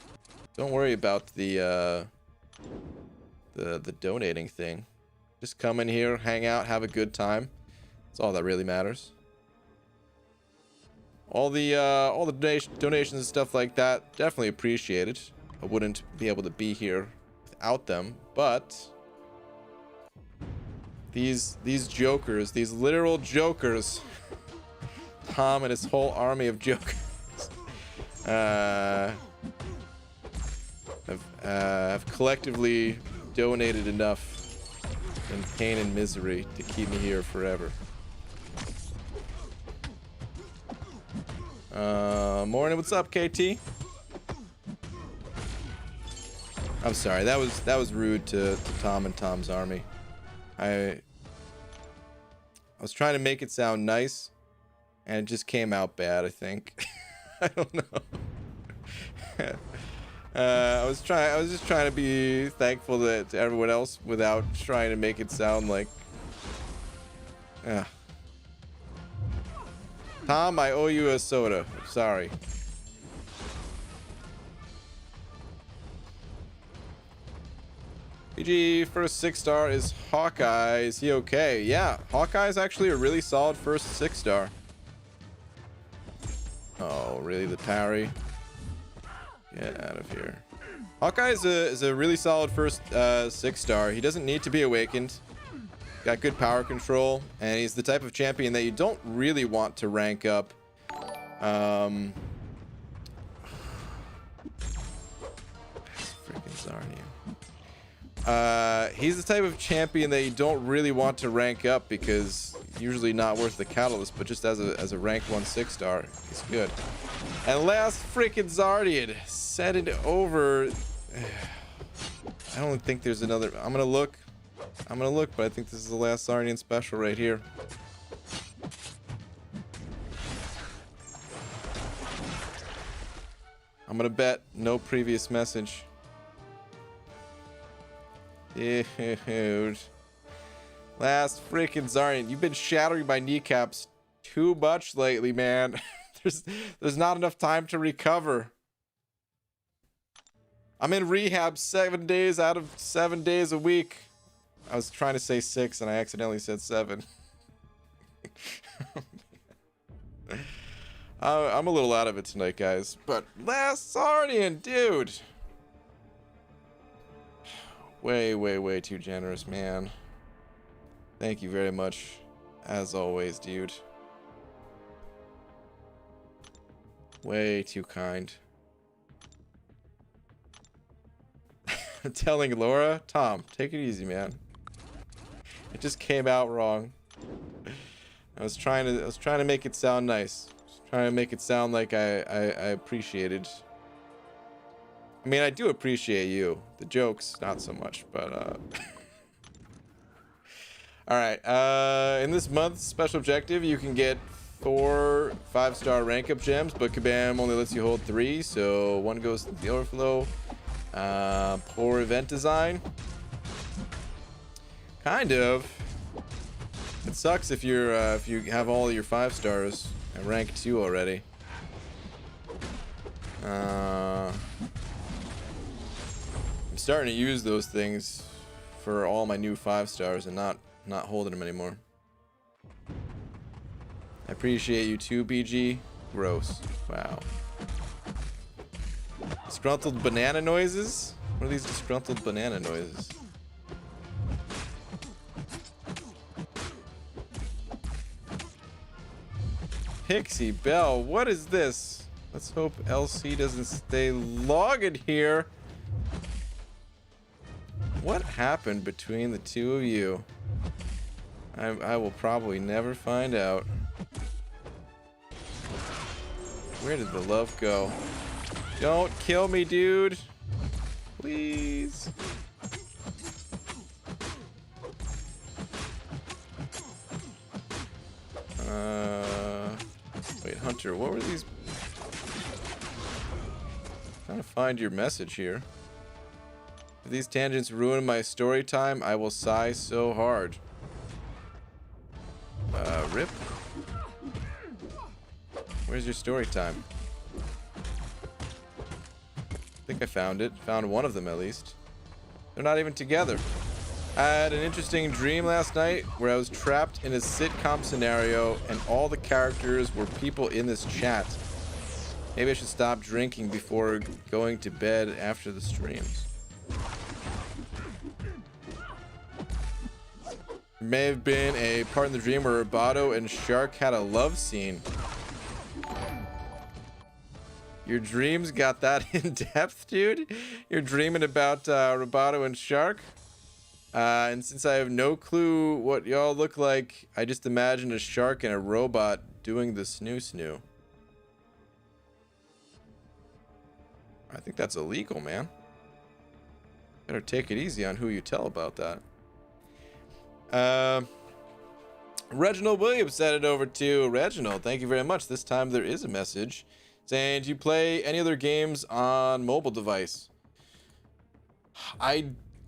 [SPEAKER 1] Don't worry about the donating thing. Just come in here, hang out, have a good time. That's all that really matters. All the donations and stuff like that, definitely appreciated. I wouldn't be able to be here without them, but these jokers, these literal jokers, Tom and his whole army of jokers, have collectively donated enough in pain and misery to keep me here forever. Morning, what's up, KT? I'm sorry, that was rude to Tom and Tom's army. I was trying to make it sound nice, and it just came out bad, I think. I don't know. I was just trying to be thankful to everyone else without trying to make it sound like. Tom, I owe you a soda. Sorry. PG first 6-star is Hawkeye. Is he okay? Yeah, Hawkeye is actually a really solid first 6-star. Oh, really? The parry? Get out of here. Hawkeye is a really solid first 6-star. He doesn't need to be awakened. Got good power control, and he's the type of champion that you don't really want to rank up. Freaking Zarnia. He's the type of champion that you don't really want to rank up because usually not worth the catalyst, but just as a rank 1 6-star, he's good. And last freaking Zardian, set it over. I don't think there's another. I'm gonna look, but I think this is the last Zardian special right here. I'm gonna bet no previous message. Dude. Last freaking Zardian. You've been shattering my kneecaps too much lately, man. There's not enough time to recover. I'm in rehab 7 days out of 7 days a week. I was trying to say 6 and I accidentally said 7. I'm a little out of it tonight, guys. But Last Sardian, dude. Way too generous, man. Thank you very much, as always, dude. Way too kind. I'm telling Laura, Tom, take it easy, man. It just came out wrong. I was trying to make it sound nice. Trying to make it sound like I appreciated. I mean, I do appreciate you. The jokes, not so much, but all right. In this month's special objective, you can get 4 5-star rank up gems, but Kabam only lets you hold 3, so 1 goes to the overflow. Poor event design. Kind of. It sucks if you're if you have all your 5 stars at rank 2 already. I'm starting to use those things for all my new 5 stars and not holding them anymore. I appreciate you too, BG. Gross. Wow. Disgruntled banana noises? What are these disgruntled banana noises? Pixie Bell, what is this? Let's hope LC doesn't stay logged here. What happened between the two of you? I will probably never find out. Where did the love go? Don't kill me, dude. Please. Wait, Hunter, what were these? Trying to find your message here. If these tangents ruin my story time, I will sigh so hard. Rip? Where's your story time? I think I found it. Found one of them at least. They're not even together. I had an interesting dream last night where I was trapped in a sitcom scenario and all the characters were people in this chat. Maybe I should stop drinking before going to bed after the streams. May have been a part in the dream where Roboto and Shark had a love scene. Your dreams got that in depth, dude? You're dreaming about Roboto and Shark? And since I have no clue what y'all look like, I just imagine a shark and a robot doing the snoo. I think that's illegal, man. Better take it easy on who you tell about that. Reginald Williams sent it over to Reginald. Thank you very much. This time there is a message saying, do you play any other games on mobile device?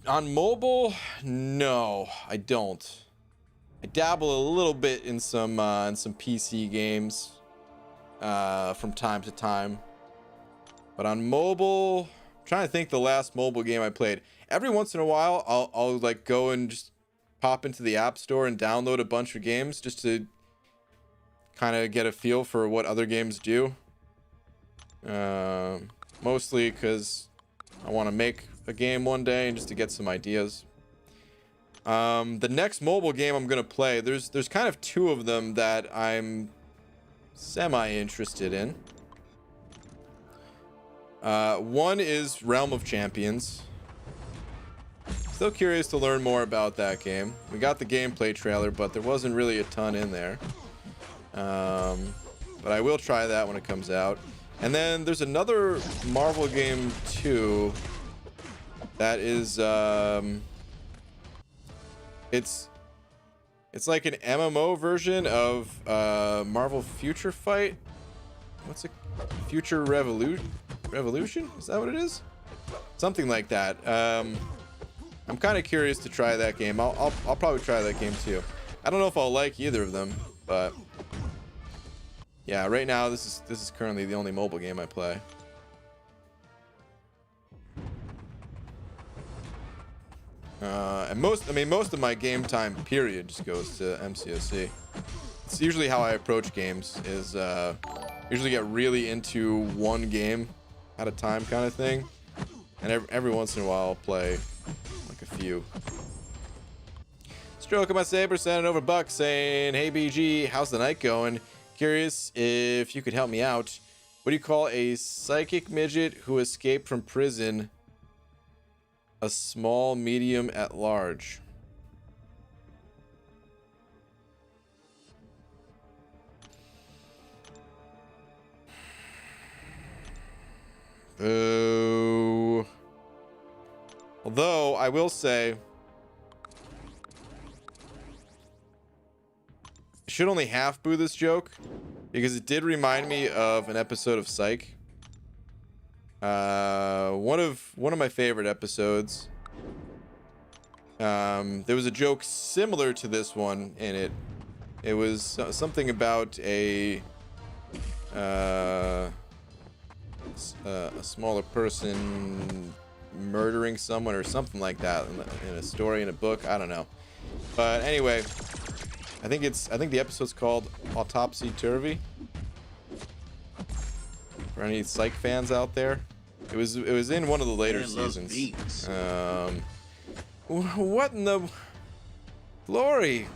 [SPEAKER 1] On mobile, no, I don't. I dabble a little bit in some PC games from time to time, but on mobile, I'm trying to think the last mobile game I played. Every once in a while, I'll like go and just pop into the App Store and download a bunch of games just to kind of get a feel for what other games do. Mostly because I want to make a game one day and just to get some ideas. The next mobile game I'm gonna play, there's kind of 2 of them that I'm semi-interested in. One is Realm of Champions. Still curious to learn more about that game. We got the gameplay trailer, but there wasn't really a ton in there. But I will try that when it comes out. And then there's another Marvel game too. That is it's like an MMO version of Marvel Future Fight. What's it? Future Revolution? Is that what it is? Something like that. I'm kind of curious to try that game. I'll probably try that game too. I don't know if I'll like either of them, but yeah, right now this is currently the only mobile game I play. And most of my game time period just goes to MCOC. It's usually how I approach games, is usually get really into one game at a time kind of thing, and every once in a while I'll play like a few. Stroke of my saber sending over Buck saying, hey BG, how's the night going? Curious if you could help me out. What do you call a psychic midget who escaped from prison? A small, medium, at large. Boo. Although I will say, I should only half boo this joke because it did remind me of an episode of Psych. One of my favorite episodes. There was a joke similar to this one in it. It was something about a smaller person murdering someone or something like that in a story, in a book. I don't know. But anyway, I think the episode's called Autopsy Turvy. For any Psych fans out there, it was in one of the later seasons. What in the glory?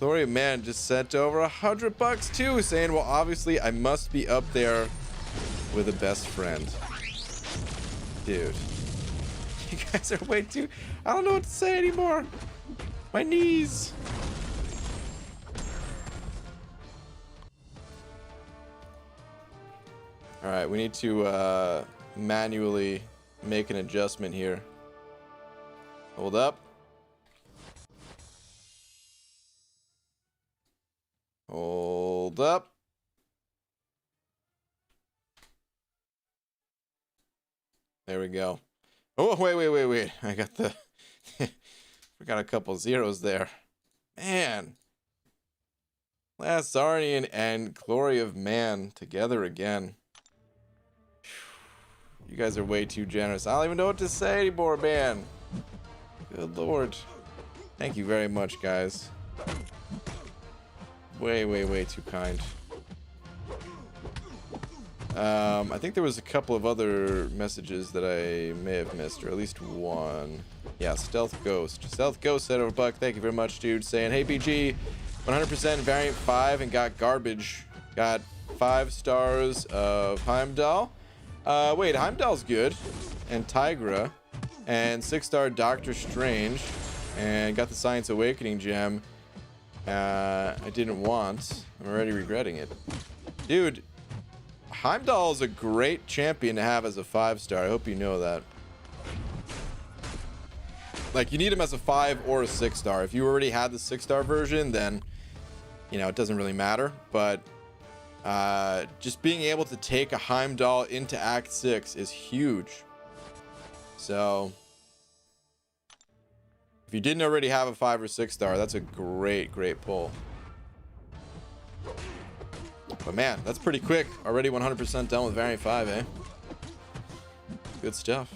[SPEAKER 1] Glory man just sent over $100 too, saying, well, obviously I must be up there with a best friend. Dude, you guys are way too, I don't know what to say anymore. My knees. All right, we need to manually make an adjustment here. Hold up. Hold up. There we go. Oh, wait. I got the... Forgot a couple zeros there. Man. Last Zarnian and Glory of Man together again. You guys are way too generous. I don't even know what to say anymore, man. Good lord. Thank you very much, guys. Way too kind. I think there was a couple of other messages that I may have missed, or at least one. Yeah, Stealth Ghost. Stealth Ghost said over Buck, thank you very much, dude, saying, hey BG, 100% variant 5 and got garbage. Got 5 stars of Heimdall. Wait, Heimdall's good. And Tigra. And 6-star Doctor Strange. And got the Science Awakening gem. I didn't want. I'm already regretting it. Dude, Heimdall is a great champion to have as a 5-star. I hope you know that. Like, you need him as a 5 or a 6-star. If you already had the 6-star version, then, you know, it doesn't really matter. But just being able to take a Heimdall into Act 6 is huge. So if you didn't already have a 5 or 6-star, that's a great pull. But man, that's pretty quick. Already 100% done with variant 5, eh? Good stuff.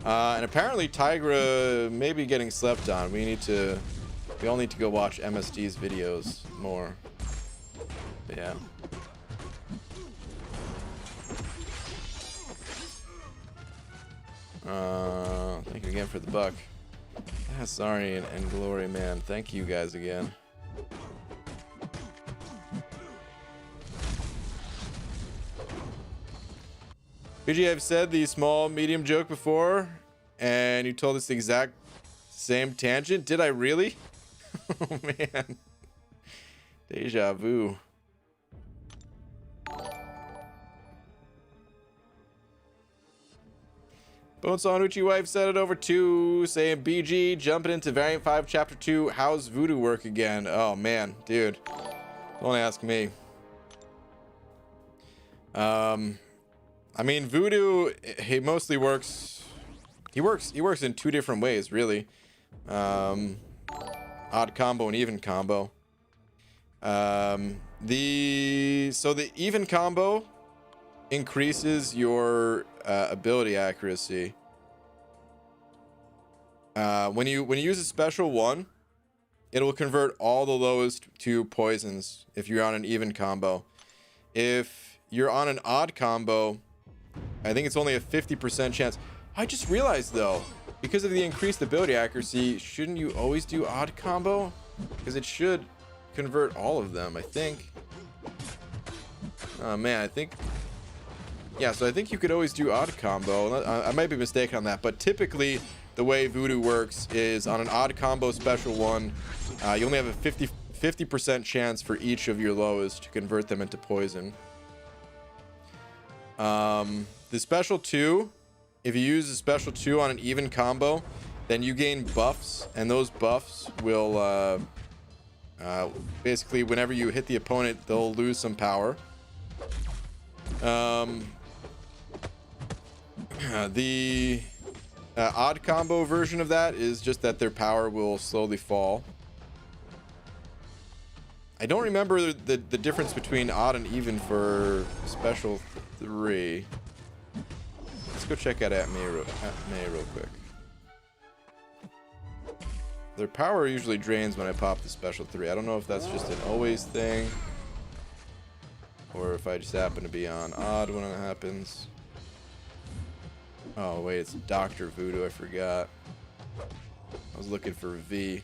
[SPEAKER 1] And apparently Tigra may be getting slept on. We all need to go watch MSD's videos more. But yeah. Thank you again for the buck. Yeah, sorry, and Glory, man. Thank you guys again. BG, I've said the small medium joke before, and you told us the exact same tangent. Did I really? Oh man. Deja vu. Bonesaw Uchi wife said it over too, saying BG jumping into variant 5 chapter 2. How's Voodoo work again? Oh man, dude. Don't ask me. I mean, Voodoo, he mostly works He works in two different ways, really. Odd combo and even combo. The even combo increases your ability accuracy. When you use a special one, it'll convert all the lowest to poisons if you're on an even combo. If you're on an odd combo, I think it's only a 50% chance. I just realized though, because of the increased ability accuracy, shouldn't you always do odd combo? Because it should convert all of them, I think. Oh man, I think... Yeah, so I think you could always do odd combo. I might be mistaken on that, but typically the way Voodoo works is on an odd combo special one, you only have a 50% chance for each of your lowest to convert them into poison. The special 2, if you use a special 2 on an even combo, then you gain buffs, and those buffs will basically whenever you hit the opponent, they'll lose some power. The odd combo version of that is just that their power will slowly fall. I don't remember the difference between odd and even for special 3. Let's go check out at May real quick. Their power usually drains when I pop the special 3. I don't know if that's just an always thing, or if I just happen to be on odd when it happens. Oh wait, it's Dr. Voodoo, I forgot. I was looking for V.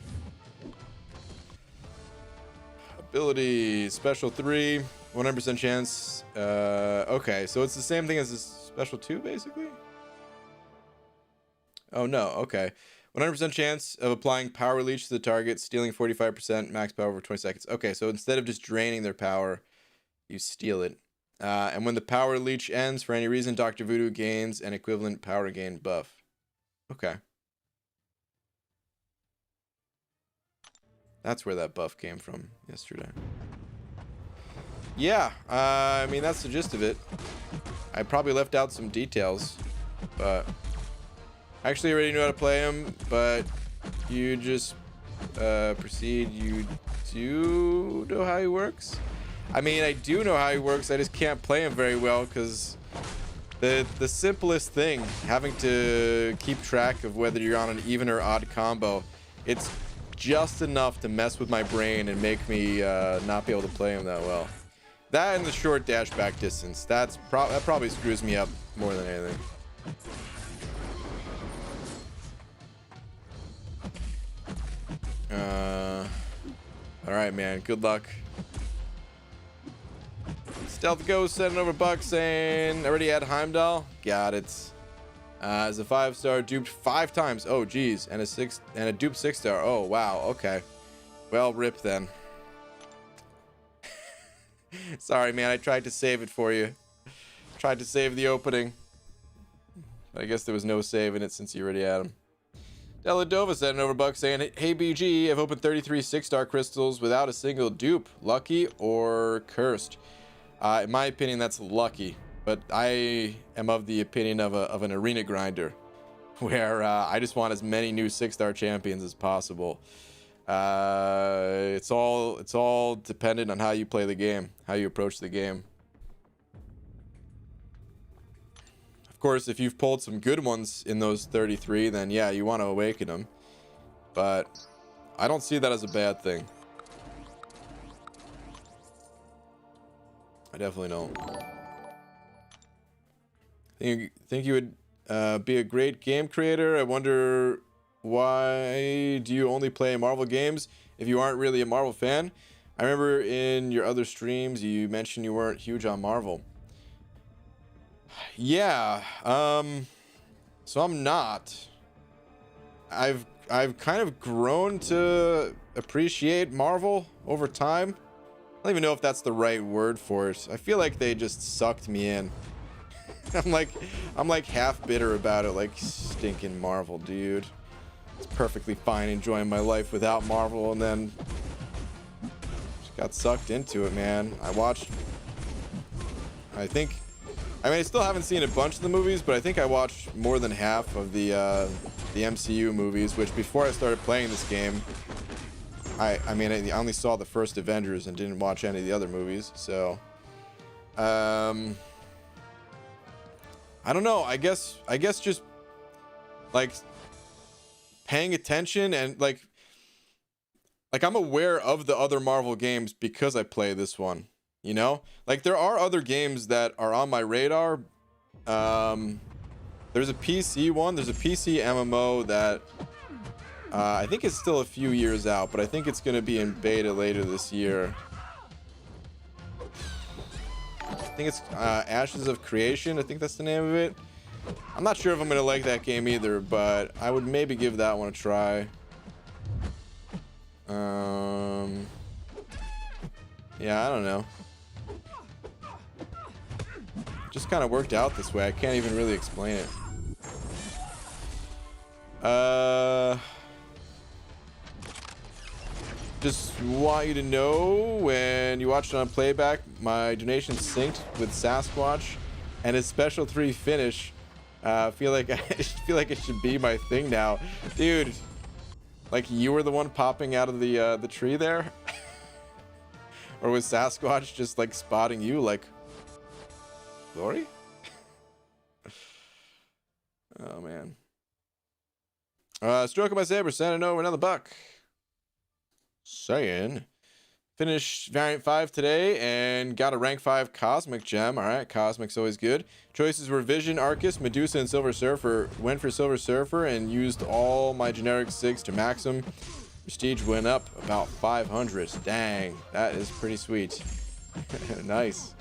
[SPEAKER 1] Ability, special 3, 100% chance. Okay, so it's the same thing as the special 2, basically? Oh no, okay. 100% chance of applying power leech to the target, stealing 45% max power over 20 seconds. Okay, so instead of just draining their power, you steal it. And when the power leech ends for any reason, Dr. Voodoo gains an equivalent power gain buff. Okay. That's where that buff came from yesterday. Yeah, I mean, that's the gist of it. I probably left out some details, but I actually already knew how to play him, but you just proceed. You do know how he works? I mean, I do know how he works. I just can't play him very well because the simplest thing, having to keep track of whether you're on an even or odd combo, it's just enough to mess with my brain and make me not be able to play him that well. That and the short dash back distance. That probably screws me up more than anything. All right, man. Good luck. Stealth Ghost sending over buck saying already had Heimdall. Got it. As a 5-star duped 5 times. Oh geez, and a duped 6-star. Oh wow. Okay. Well, rip then. Sorry, man. I tried to save it for you. Tried to save the opening. But I guess there was no save in it since you already had him. Deladova sending over buck saying, hey BG, I've opened 33 6-star crystals without a single dupe. Lucky or cursed? In my opinion, that's lucky. But I am of the opinion of an arena grinder, where I just want as many new 6-star champions as possible. It's all dependent on how you play the game, how you approach the game. Of course, if you've pulled some good ones in those 33, then yeah, you want to awaken them. But I don't see that as a bad thing. I definitely don't. Think you would be a great game creator. I wonder, why do you only play Marvel games if you aren't really a Marvel fan? I remember in your other streams you mentioned you weren't huge on Marvel. Yeah, so I'm not. I've kind of grown to appreciate Marvel over time. I don't even know if that's the right word for it. I feel like they just sucked me in. I'm like half bitter about it, like stinking Marvel, dude. It's perfectly fine enjoying my life without Marvel, and then just got sucked into it, man. I I mean, I still haven't seen a bunch of the movies, but I think I watched more than half of the MCU movies, which before I started playing this game, I mean, I only saw the first Avengers and didn't watch any of the other movies, so I don't know. I guess just like paying attention and like I'm aware of the other Marvel games because I play this one, you know? Like there are other games that are on my radar. There's a PC one, there's a PC MMO that I think it's still a few years out, but I think it's going to be in beta later this year. I think it's Ashes of Creation. I think that's the name of it. I'm not sure if I'm going to like that game either, but I would maybe give that one a try. Yeah, I don't know. It just kind of worked out this way. I can't even really explain it. Just want you to know, when you watch it on playback, my donation synced with Sasquatch and his special 3 finish. Feel like it should be my thing now, dude. Like you were the one popping out of the tree there, or was Sasquatch just like spotting you like glory? Oh man. Stroking my saber, sending over another buck. Saying, finished variant 5 today and got a rank 5 cosmic gem. All right, cosmic's always good. Choices were Vision, Arcus, Medusa, and Silver Surfer. Went for Silver Surfer and used all my generic SIGs to max them. Prestige went up about 500. Dang, that is pretty sweet. Nice.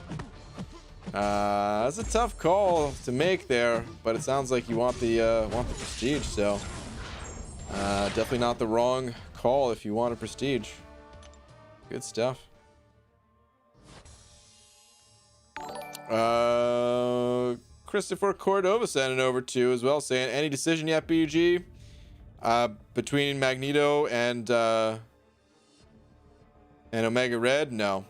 [SPEAKER 1] That's a tough call to make there, but it sounds like you want the prestige, so definitely not the wrong call if you want a prestige. Good stuff. Christopher Cordova sent it over to as well, saying, any decision yet, BG? Between Magneto and Omega Red? No.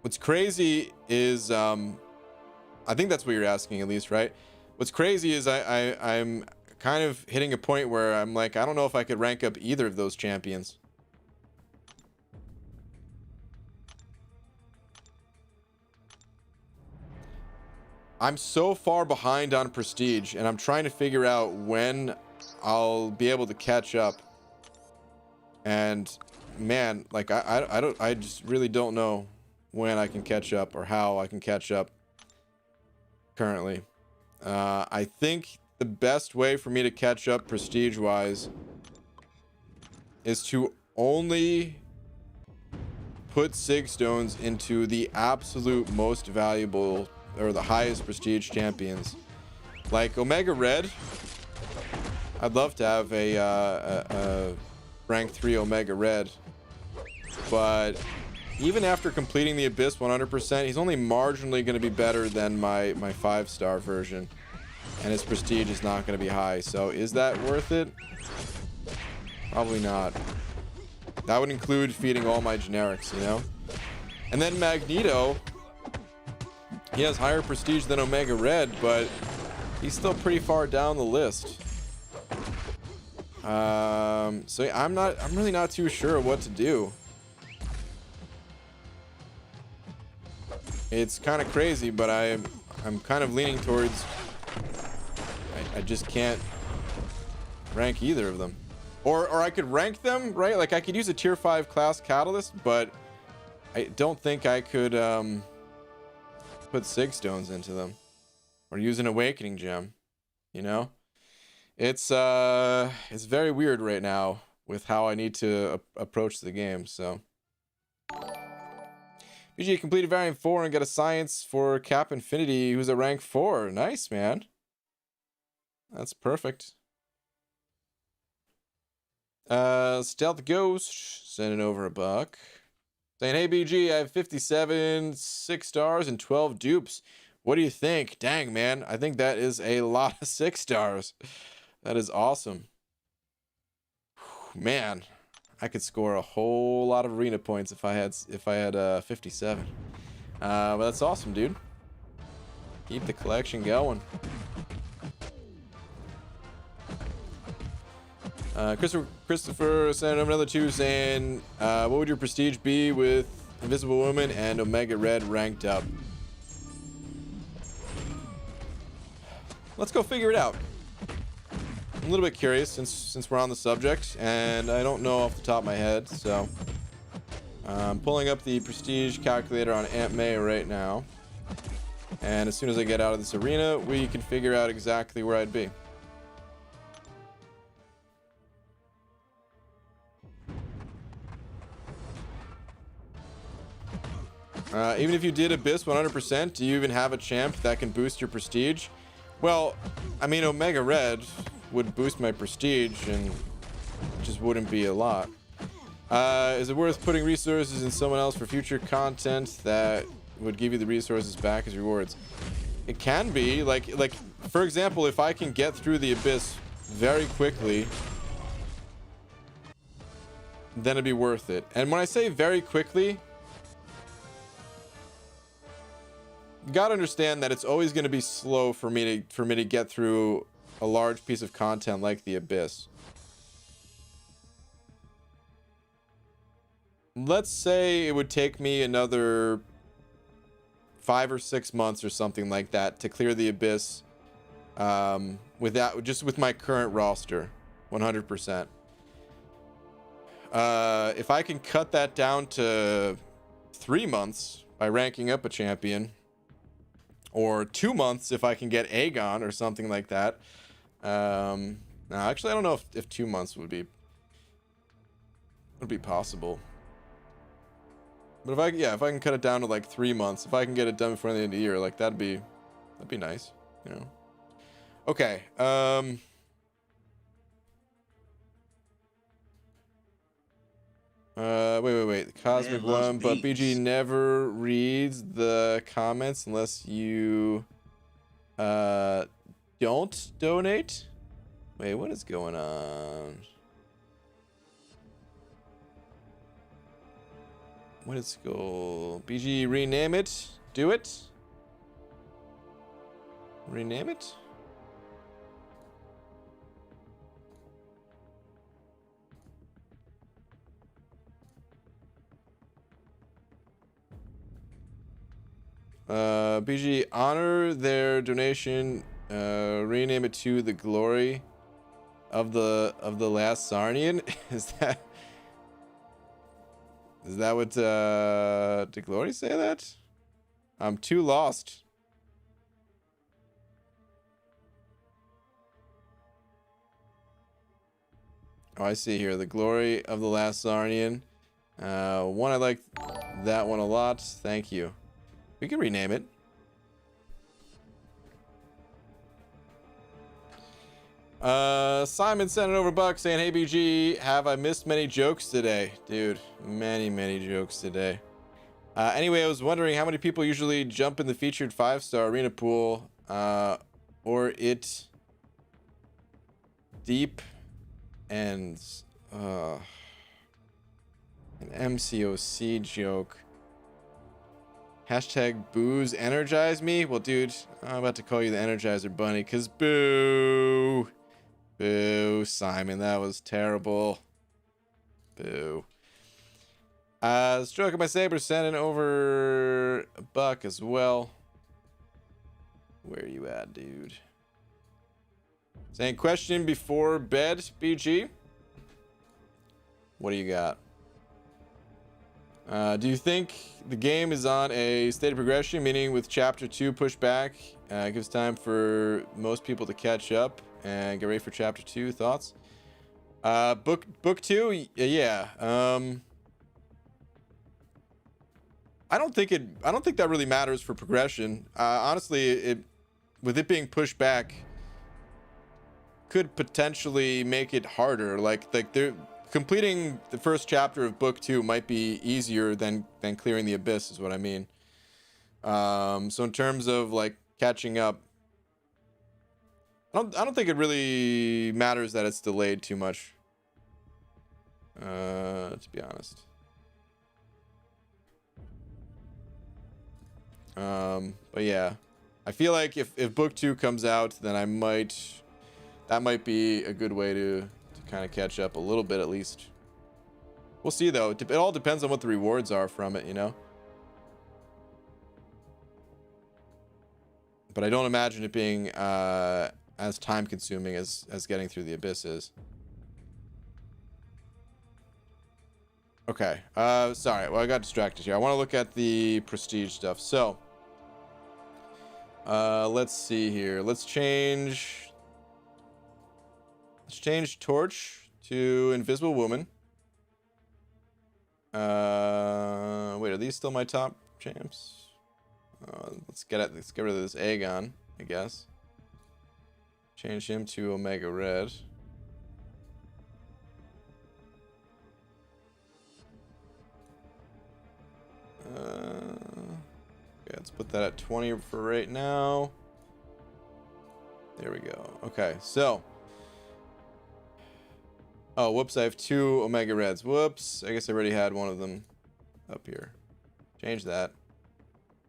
[SPEAKER 1] What's crazy is I think that's what you're asking, at least, right? What's crazy is I'm kind of hitting a point where I'm like, I don't know if I could rank up either of those champions. I'm so far behind on prestige, and I'm trying to figure out when I'll be able to catch up. And man, like I just really don't know when I can catch up or how I can catch up currently. I think the best way for me to catch up prestige wise is to only put SIG stones into the absolute most valuable or the highest prestige champions. Like Omega Red, I'd love to have a rank 3 Omega Red, but even after completing the Abyss 100%, he's only marginally going to be better than my 5-star version, and his prestige is not going to be high. So is that worth it? Probably not. That would include feeding all my generics, you know? And then Magneto, he has higher prestige than Omega Red, but he's still pretty far down the list. So yeah, I'm really not too sure what to do. It's kind of crazy, but I'm kind of leaning towards I just can't rank either of them. Or I could rank them, right? Like I could use a tier 5 class catalyst, but I don't think I could put SIG stones into them or use an awakening gem, you know? It's very weird right now with how I need to approach the game. So BG completed variant 4 and got a science for Cap Infinity, who's at rank 4. Nice, man. That's perfect. Stealth Ghost sending over a buck, saying, hey BG, I have 57 6 stars and 12 dupes. What do you think? Dang, man, I think that is a lot of 6 stars. That is awesome. Whew, man, I could score a whole lot of arena points if I had 57. But that's awesome, dude. Keep the collection going. Christopher sent another 2 saying, what would your prestige be with Invisible Woman and Omega Red ranked up? Let's go figure it out. I'm a little bit curious since we're on the subject, and I don't know off the top of my head, so I'm pulling up the prestige calculator on Aunt May right now, and as soon as I get out of this arena, we can figure out exactly where I'd be. Even if you did Abyss 100%, do you even have a champ that can boost your prestige? Well, I mean, Omega Red would boost my prestige, and it just wouldn't be a lot. Is it worth putting resources in someone else for future content that would give you the resources back as rewards? It can be. Like for example, if I can get through the Abyss very quickly, then it'd be worth it. And when I say very quickly, you gotta understand that it's always going to be slow for me to get through a large piece of content like the Abyss. Let's say it would take me another 5 or 6 months or something like that to clear the Abyss, with my current roster, 100%. If I can cut that down to 3 months by ranking up a champion, or 2 months if I can get Aegon or something like that. No, actually, I don't know if 2 months would be possible. But if I can cut it down to like 3 months, if I can get it done before the end of the year, like that'd be nice, you know. Okay. Wait. The Cosmic One, but BG never reads the comments unless you don't donate. Wait, what is going on? What is go? BG, rename it. Do it. Rename it. BG, honor their donation, rename it to the glory of the last Sarnian. Is that what did Glory say that? I'm too lost. Oh, I see here, the glory of the last Sarnian. One, I like that one a lot. Thank you. We can rename it. Simon sent it over buck saying, hey BG, have I missed many jokes today? Dude, many jokes today. Anyway, I was wondering how many people usually jump in the featured 5-star arena pool, or it deep ends. An MCOC joke. Hashtag booze energize me. Well, dude, I'm about to call you the Energizer Bunny, cause boo. Boo, Simon, that was terrible. Boo. Stroking my saber, sending over a buck as well. Where you at, dude? Saying question before bed, BG. What do you got? Do you think the game is on a state of progression, meaning with chapter 2 pushed back, gives time for most people to catch up and get ready for chapter 2? Thoughts? Book 2, yeah. I don't think that really matters for progression. Honestly, with it being pushed back, could potentially make it harder. Like they're completing the first chapter of book 2 might be easier than clearing the Abyss, is what I mean. So in terms of like catching up, I don't think it really matters that it's delayed too much. To be honest. But yeah, I feel like if book 2 comes out, then that might be a good way to kind of catch up a little bit at least. We'll see though. It all depends on what the rewards are from it, you know. But I don't imagine it being as time consuming as getting through the Abyss is. Okay. Sorry. Well, I got distracted here. I want to look at the prestige stuff. So, let's see here. Let's change Torch to Invisible Woman. Wait, are these still my top champs? Let's get rid of this Aegon, I guess. Change him to Omega Red. Okay, let's put that at 20 for right now. There we go. Okay, so. Oh, whoops, I have 2 Omega Reds. Whoops, I guess I already had one of them up here. Change that.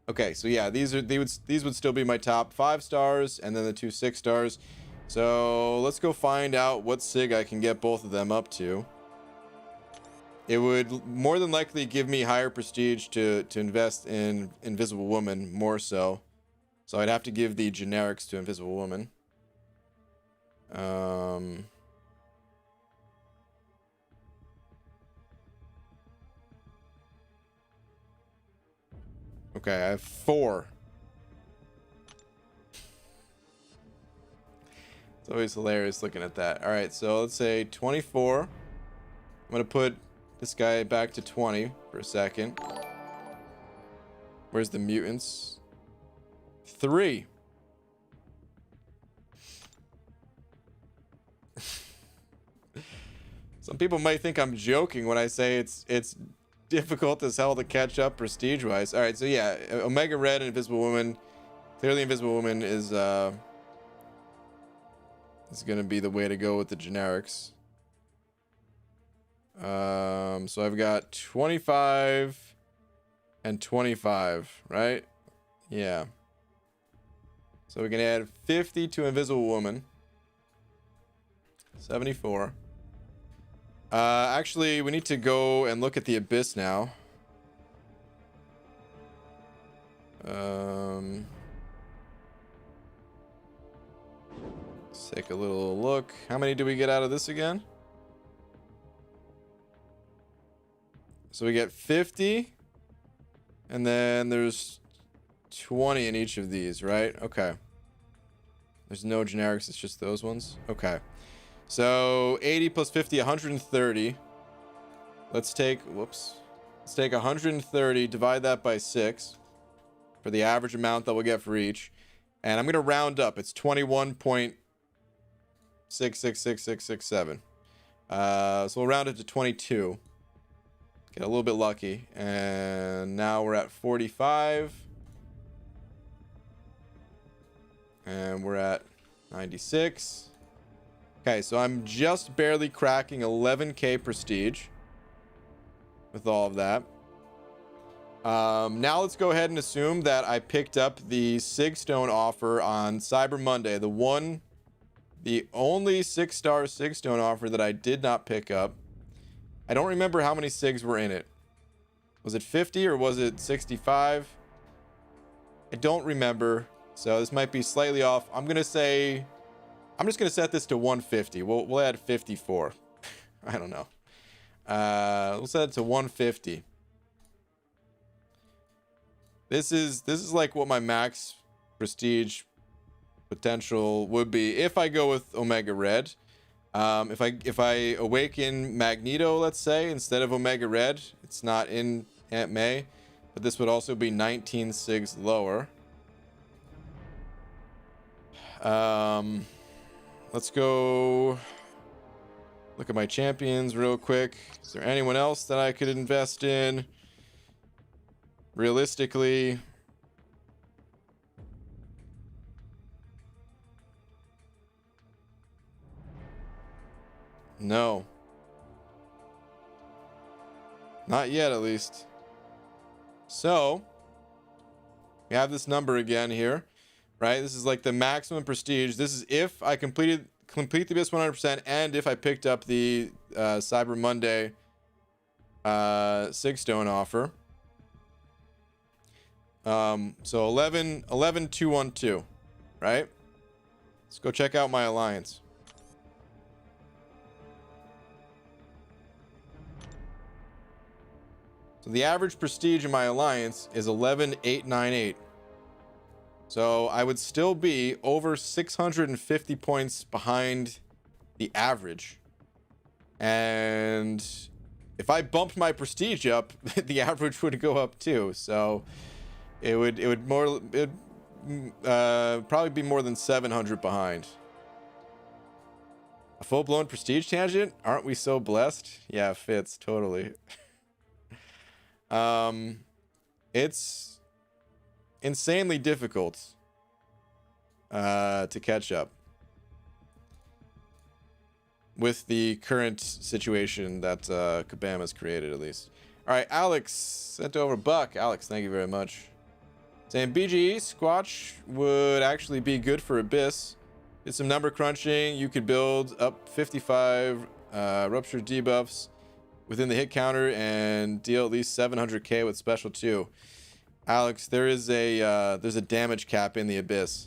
[SPEAKER 1] Okay, so yeah, these would still be my top 5 stars, and then the 2 6 stars. So let's go find out what sig I can get both of them up to. It would more than likely give me higher prestige to invest in Invisible Woman more so. So I'd have to give the generics to Invisible Woman. Okay, I have 4. It's always hilarious looking at that. All right, so let's say 24. I'm going to put this guy back to 20 for a second. Where's the mutants? 3. Some people might think I'm joking when I say it's difficult as hell to catch up prestige-wise. All right, so yeah, Omega Red and Invisible Woman. Clearly, Invisible Woman is going to be the way to go with the generics. So I've got 25 and 25, right? Yeah. So we can add 50 to Invisible Woman. 74. Actually, we need to go and look at the Abyss now. Let's take a little look. How many do we get out of this again? So we get 50. And then there's 20 in each of these, right? Okay. There's no generics, it's just those ones. Okay. So 80 plus 50, 130. Let's take 130, divide that by 6 for the average amount that we'll get for each. And I'm going to round up. It's 21.666667. So we'll round it to 22. Get a little bit lucky. And now we're at 45. And we're at 96. Okay, so I'm just barely cracking 11k prestige with all of that. Now let's go ahead and assume that I picked up the Sigstone offer on Cyber Monday. The only 6-star Sigstone offer that I did not pick up. I don't remember how many Sigs were in it. Was it 50 or was it 65? I don't remember. So this might be slightly off. I'm just gonna set this to 150. We'll add 54. I don't know. We'll set it to 150. This is like what my max prestige potential would be if I go with Omega Red. If I awaken Magneto, let's say, instead of Omega Red, it's not in Aunt May, but this would also be 19 sigs lower. Let's go look at my champions real quick. Is there anyone else that I could invest in? Realistically, no. Not yet, at least. So, we have this number again here, right? This is like the maximum prestige. This is if I complete the abyss 100%, and if I picked up the Cyber Monday 6-stone offer. So 11,212, right? Let's go check out my alliance. So the average prestige in my alliance is 11,898. So I would still be over 650 points behind the average. And if I bumped my prestige up, the average would go up too. So it would probably be more than 700 behind. A full-blown prestige tangent? Aren't we so blessed? Yeah, fits totally. It's insanely difficult to catch up with the current situation that Kabam has created, at least. All right, Alex sent over Buck. Alex, thank you very much. Saying BGE Squatch would actually be good for Abyss. Did some number crunching. You could build up 55 rupture debuffs within the hit counter and deal at least 700k with special 2. Alex, there's a damage cap in the Abyss.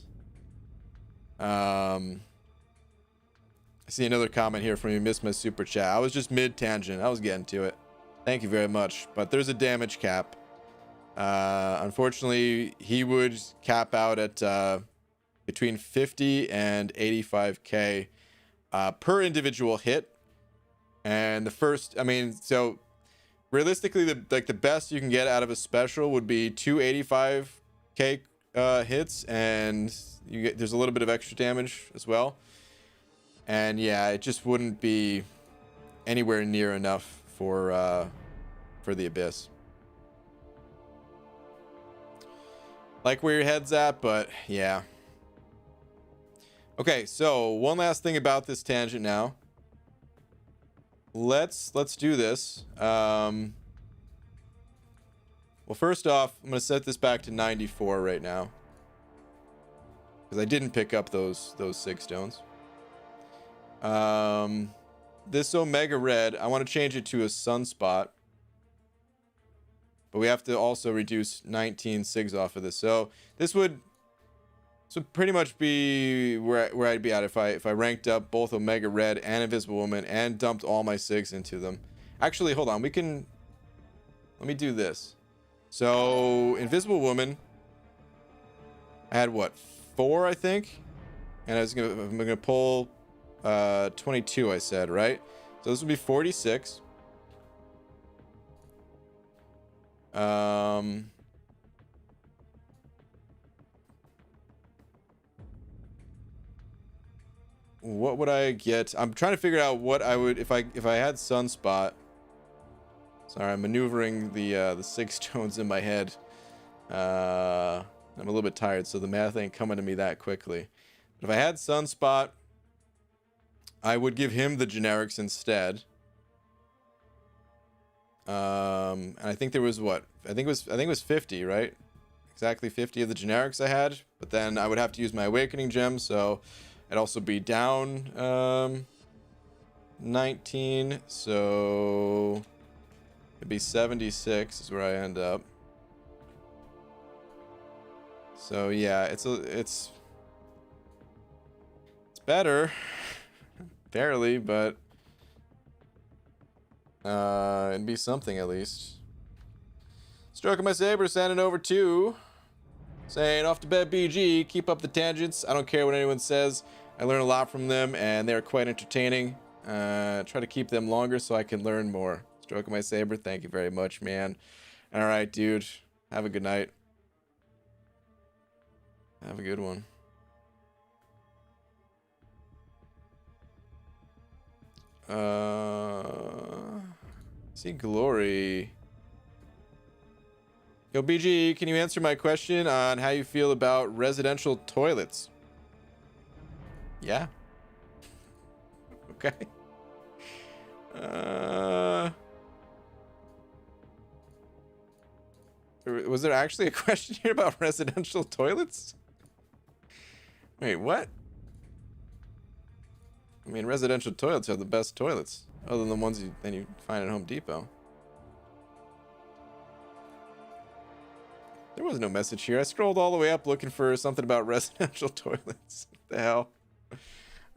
[SPEAKER 1] I see another comment here from you. Missed my super chat. I was just mid tangent. I was getting to it. Thank you very much. But there's a damage cap. Unfortunately, he would cap out at between 50 and 85k per individual hit. And the first, I mean, so realistically, the best you can get out of a special would be 285k hits, and there's a little bit of extra damage as well. And yeah, it just wouldn't be anywhere near enough for the Abyss. Like where your head's at, but yeah. Okay, so one last thing about this tangent now. Let's do this. Well, first off, I'm gonna set this back to 94 right now, because I didn't pick up those 6 stones. This Omega Red, I want to change it to a Sunspot, but we have to also reduce 19 SIGs off of this. So this would pretty much be where I'd be at if I ranked up both Omega Red and Invisible Woman and dumped all my SIGs into them. Actually, hold on. Let me do this. So Invisible Woman, I had what, 4, I think, and I'm gonna pull 22, I said, right? So this would be 46. What would I get? I'm trying to figure out what I would if I had Sunspot. Sorry, I'm maneuvering the 6 stones in my head. I'm a little bit tired, so the math ain't coming to me that quickly. But if I had Sunspot, I would give him the generics instead. And I think there was what? I think it was 50, right? Exactly 50 of the generics I had. But then I would have to use my Awakening Gem, so I'd also be down 19. So it'd be 76 is where I end up. So yeah, it's better. Barely, but it'd be something at least. Stroking my saber, sending over to saying off to bed BG, keep up the tangents. I don't care what anyone says. I learn a lot from them and they're quite entertaining. Try to keep them longer so I can learn more. Stroking my saber, thank you very much, man. All right, dude. Have a good night. Have a good one. See Glory. Yo, BG, can you answer my question on how you feel about residential toilets? Yeah. Okay. Was there actually a question here about residential toilets? Wait, what? I mean, residential toilets are the best toilets, other than the ones you find at Home Depot. There was no message here. I scrolled all the way up looking for something about residential toilets. What the hell?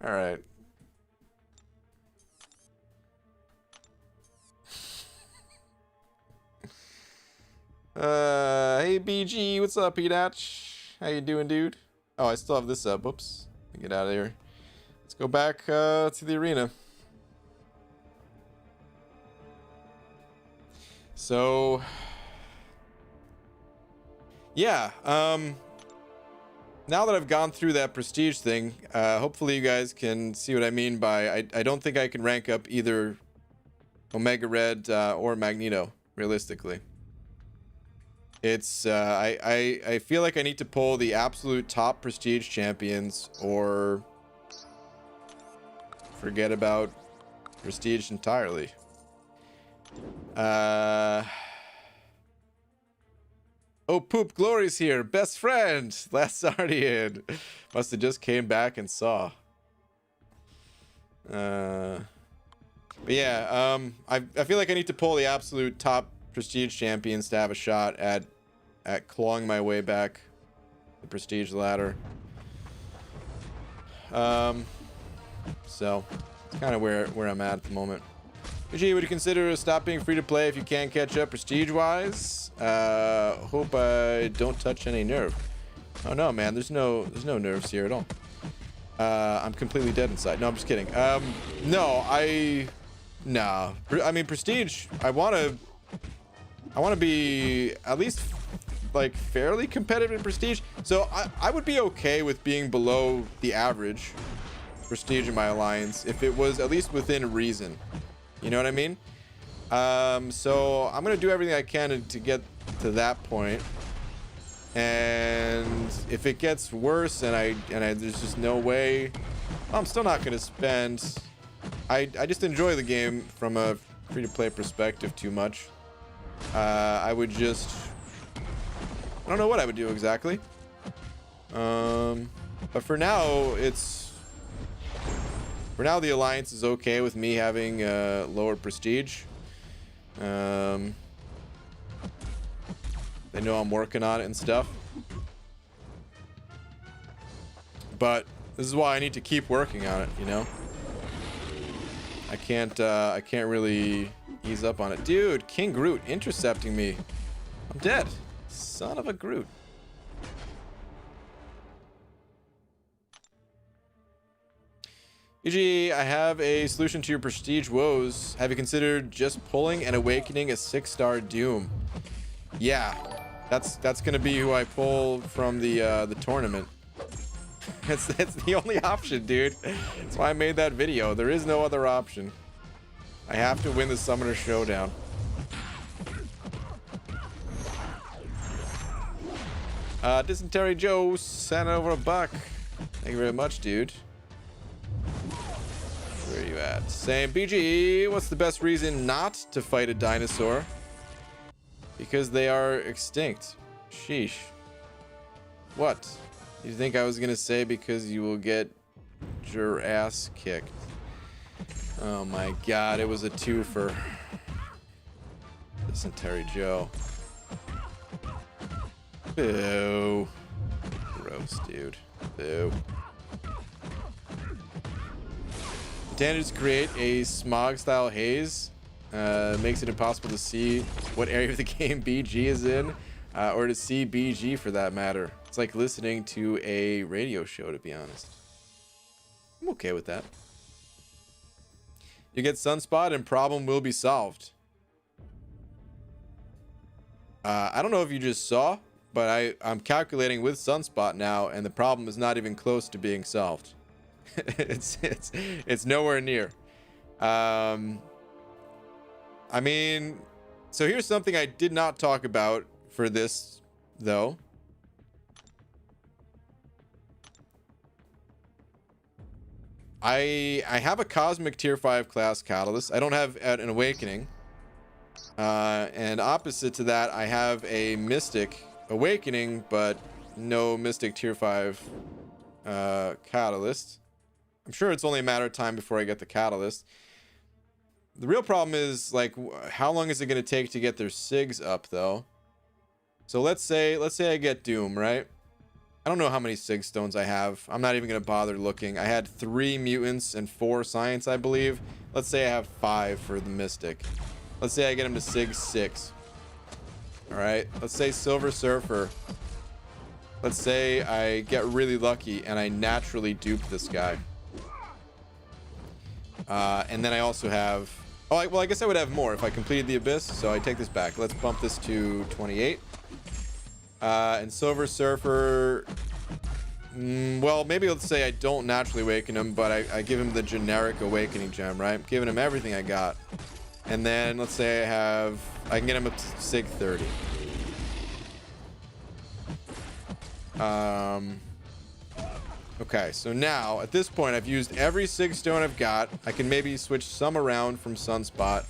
[SPEAKER 1] All right. Hey BG, what's up, P-Datch? How you doing, dude? Oh, I still have this up. Whoops. Let me get out of here. Let's go back to the arena. So, yeah. Now that I've gone through that prestige thing, hopefully you guys can see what I mean by I don't think I can rank up either Omega Red or Magneto realistically. It's I feel like I need to pull the absolute top prestige champions or forget about prestige entirely. Oh, Poop Glory's here, best friend, last Sardian. Must have just came back and saw. But yeah, I feel like I need to pull the absolute top prestige champions to have a shot at clawing my way back the prestige ladder. So it's kind of where I'm at the moment. Gee, would you consider stop being free to play if you can't catch up prestige wise? Hope I don't touch any nerve. Oh no, man, there's no nerves here at all. I'm completely dead inside. No, I'm just kidding. No, I mean prestige. I want to be at least like fairly competitive in prestige. So I would be okay with being below the average prestige in my alliance if it was at least within reason. You know what I mean? So I'm gonna do everything I can to get to that point. And if it gets worse and there's just no way, I'm still not gonna spend. I just enjoy the game from a free-to-play perspective too much. I would just, I don't know what I would do exactly. But for now, the alliance is okay with me having lower prestige. They know I'm working on it and stuff. But this is why I need to keep working on it, you know? I can't really ease up on it. Dude, King Groot intercepting me. I'm dead. Son of a Groot. EG, I have a solution to your prestige woes. Have you considered just pulling and awakening a 6-star Doom? Yeah, that's gonna be who I pull from the tournament. That's the only option, dude. That's why I made that video. There is no other option. I have to win the Summoner Showdown. Dysentery Joe sent over a buck. Thank you very much, dude. Where are you at? Same BG. What's the best reason not to fight a dinosaur? Because they are extinct. Sheesh. What? You think I was gonna say because you will get your ass kicked? Oh my god, it was a twofer. Dysentery Joe. Boo. Gross, dude. Boo. Standards create a smog-style haze. Makes it impossible to see what area of the game BG is in, or to see BG for that matter. It's like listening to a radio show, to be honest. I'm okay with that. You get Sunspot and problem will be solved. I don't know if you just saw, but I'm calculating with Sunspot now, and the problem is not even close to being solved. it's nowhere near. I mean, so here's something I did not talk about for this though. I have a cosmic tier 5 class catalyst. I don't have an awakening. And opposite to that, I have a Mystic Awakening, but no Mystic Tier 5 Catalyst. I'm sure it's only a matter of time before I get the Catalyst. The real problem is, like, how long is it going to take to get their SIGs up, though? So let's say I get Doom, right? I don't know how many SIG stones I have. I'm not even going to bother looking. I had 3 mutants and 4 science, I believe. Let's say I have 5 for the Mystic. Let's say I get him to SIG 6. All right. Let's say Silver Surfer. Let's say I get really lucky and I naturally dupe this guy. And then I also have... Oh, well, I guess I would have more if I completed the Abyss. So I take this back. Let's bump this to 28. And Silver Surfer... well, maybe let's say I don't naturally awaken him, but I give him the generic awakening gem, right? I'm giving him everything I got. And then let's say I can get him up to SIG 30. Okay, so now at this point I've used every SIG stone I've got. I can maybe switch some around from Sunspot,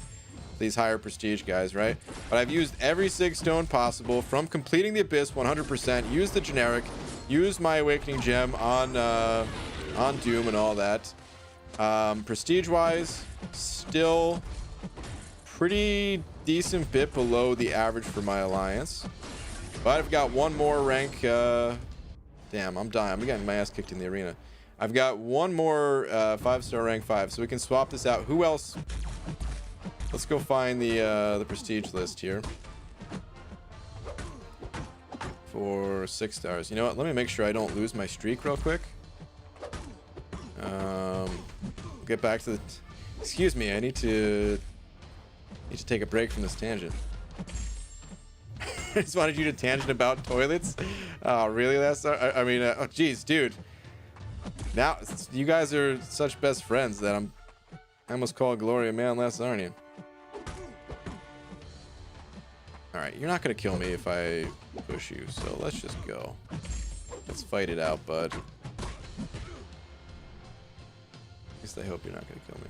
[SPEAKER 1] these higher prestige guys, right? But I've used every SIG stone possible from completing the Abyss 100%, use the generic, use my awakening gem on Doom and all that. Prestige wise, still pretty decent bit below the average for my alliance, but I've got one more rank. Damn, I'm dying. I'm getting my ass kicked in the arena. I've got one more 5-star rank 5, so we can swap this out. Who else? Let's go find the prestige list here for 6 stars. You know what? Let me make sure I don't lose my streak real quick. Get back to the... Excuse me, I need to take a break from this tangent. I just wanted you to tangent about toilets. Oh, really? I mean, oh, geez, dude. Now, you guys are such best friends that I almost called Gloria man less, aren't you? Alright, you're not going to kill me if I push you, so let's just go. Let's fight it out, bud. At least I hope you're not going to kill me.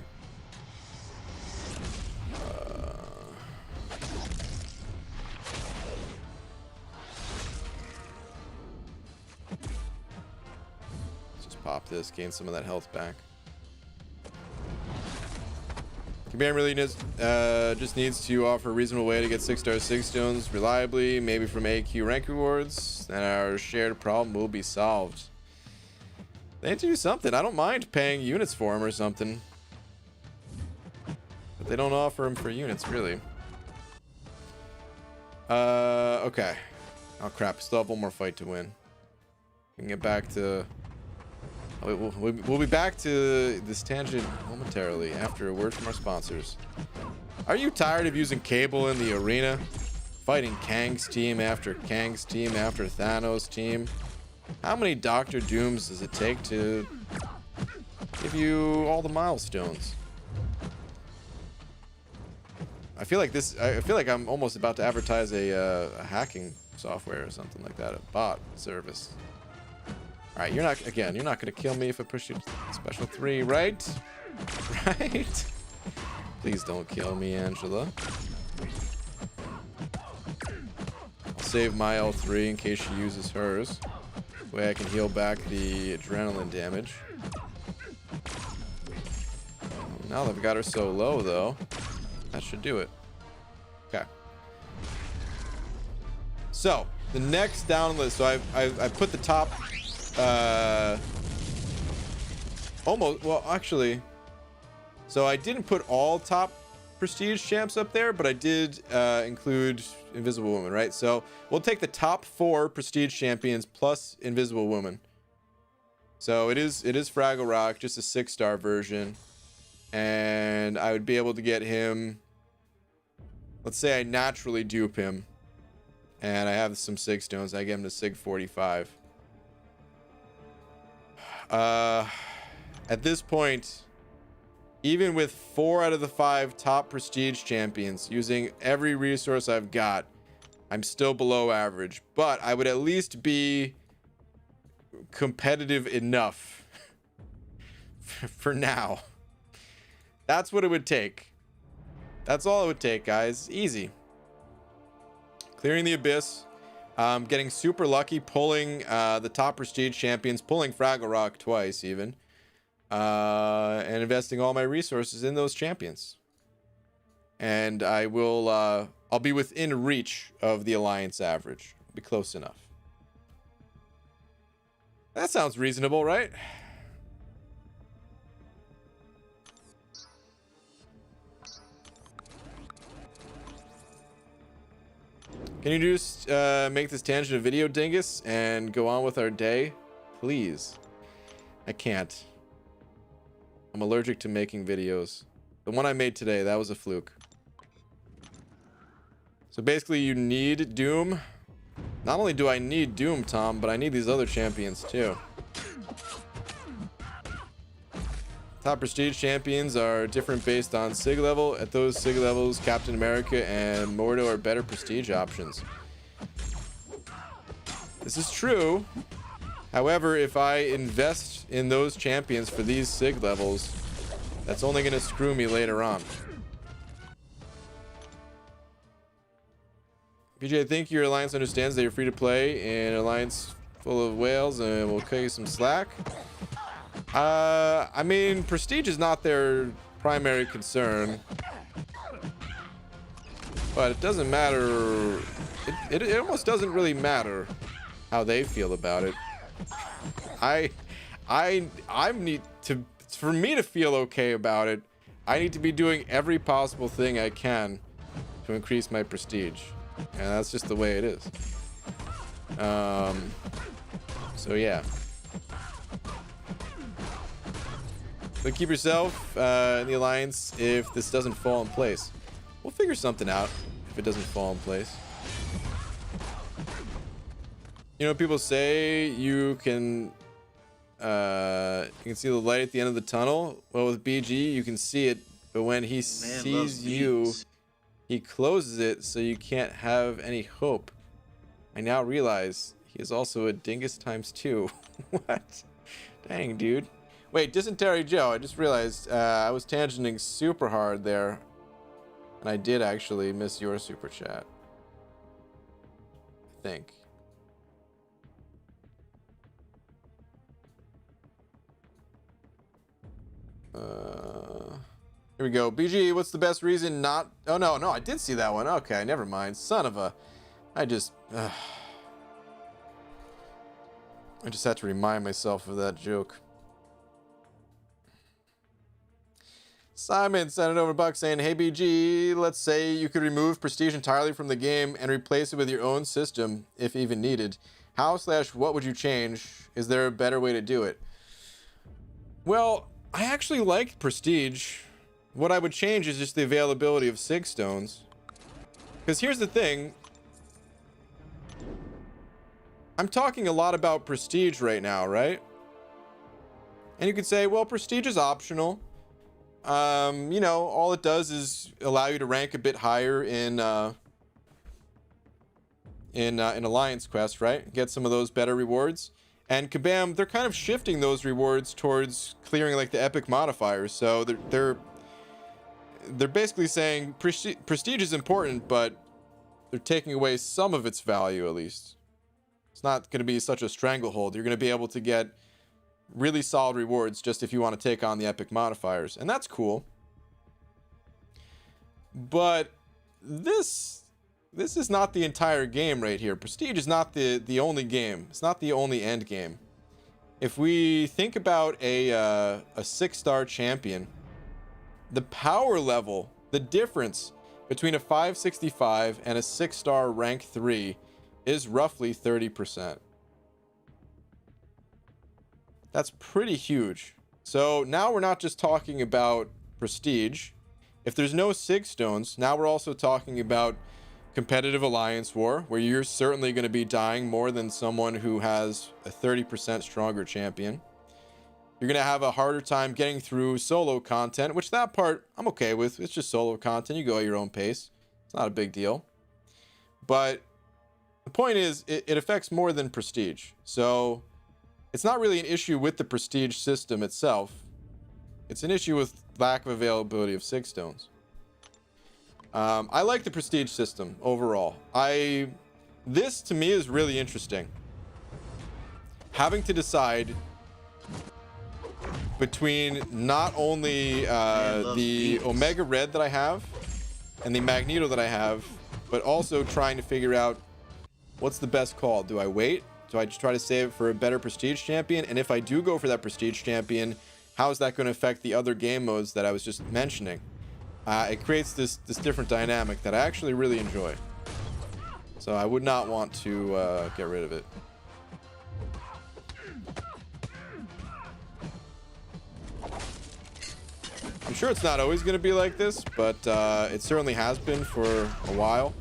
[SPEAKER 1] Let's just pop this, gain some of that health back. Command really just needs to offer a reasonable way to get 6-star 6 stones reliably, maybe from AQ rank rewards, and our shared problem will be solved. They need to do something. I don't mind paying units for them or something. But they don't offer them for units, really. Okay. Oh, crap. Still have one more fight to win. We can get back to... We'll be back to this tangent momentarily after a word from our sponsors. Are you tired of using cable in the arena? Fighting Kang's team after Kang's team after Thanos' team? How many Doctor Dooms does it take to give you all the milestones? I feel like I'm almost about to advertise a hacking software or something like that, a bot service. All right, you're not going to kill me if I push you to special 3, right? Right? Please don't kill me, Angela. I'll save my L3 in case she uses hers. That way I can heal back the adrenaline damage. Now that I've got her so low, though, that should do it. Okay. So, the next down list. So I put the top... almost, well, actually, so I didn't put all top prestige champs up there, but I did include Invisible Woman, right? So we'll take the top 4 prestige champions plus Invisible Woman. So it is Fraggle Rock, just a 6-star version, and I would be able to get him. Let's say I naturally dupe him, and I have some SIG stones. I get him to SIG 45. At this point, even with 4 out of the 5 top prestige champions, using every resource I've got, I'm still below average, but I would at least be competitive enough for now. That's what it would take. That's all it would take, guys. Easy. Clearing the Abyss. Getting super lucky, pulling the top prestige champions, pulling Fraggle Rock twice even. And investing all my resources in those champions. And I will, I'll be within reach of the Alliance average. Be close enough. That sounds reasonable, right? Can you just make this tangent a video, Dingus, and go on with our day? Please. I can't. I'm allergic to making videos. The one I made today, that was a fluke. So basically you need Doom. Not only do I need Doom, Tom, but I need these other champions too. Top prestige champions are different based on SIG level. At those SIG levels, Captain America and Mordo are better prestige options. This is true. However, if I invest in those champions for these SIG levels, that's only going to screw me later on. PJ, I think your alliance understands that you're free to play in an alliance full of whales and will cut you some slack. I mean, prestige is not their primary concern, but it doesn't matter. It almost doesn't really matter how they feel about it. I need to, for me to feel okay about it, I need to be doing every possible thing I can to increase my prestige, and that's just the way it is. So yeah. But keep yourself in the alliance if this doesn't fall in place. We'll figure something out if it doesn't fall in place. You know, people say you can see the light at the end of the tunnel. Well, with BG, you can see it, but when he sees you, he closes it so you can't have any hope. I now realize he is also a dingus ×2. What? Dang, dude. Wait, Dysentery Joe, I just realized I was tangenting super hard there. And I did actually miss your super chat. I think. Here we go. BG, what's the best reason not... Oh, no, I did see that one. Okay, never mind. Son of a... I just had to remind myself of that joke. Simon sent it over Buck saying, hey BG, let's say you could remove prestige entirely from the game and replace it with your own system if even needed. How/what would you change? Is there a better way to do it? Well, I actually like prestige. What I would change is just the availability of SIG stones. Because here's the thing. I'm talking a lot about prestige right now, right? And you could say, well, prestige is optional. You know, all it does is allow you to rank a bit higher in Alliance Quest, right? Get some of those better rewards. And kabam, they're kind of shifting those rewards towards clearing like the epic modifiers. So they're basically saying prestige is important, but they're taking away some of its value at least. It's not going to be such a stranglehold. You're going to be able to get really solid rewards just if you want to take on the epic modifiers, and that's cool. But this is not the entire game right here. Prestige is not the only game. It's not the only end game. If we think about a 6-star champion, the power level, the difference between a 565 and a 6-star rank 3 is roughly 30%. That's pretty huge. So now we're not just talking about prestige. If there's no SIG stones, now we're also talking about competitive alliance war, where you're certainly going to be dying more than someone who has a 30% stronger champion. You're going to have a harder time getting through solo content, which that part I'm okay with. It's just solo content. You go at your own pace. It's not a big deal. But the point is, it affects more than prestige. So it's not really an issue with the prestige system itself. It's an issue with lack of availability of SIG stones. I like the prestige system overall. This to me is really interesting. Having to decide between not only the Omega Red that I have and the Magneto that I have, but also trying to figure out what's the best call. Do I wait? Do I just try to save it for a better prestige champion? And if I do go for that prestige champion, how is that going to affect the other game modes that I was just mentioning? It creates this different dynamic that I actually really enjoy. So I would not want to get rid of it. I'm sure it's not always going to be like this, but it certainly has been for a while.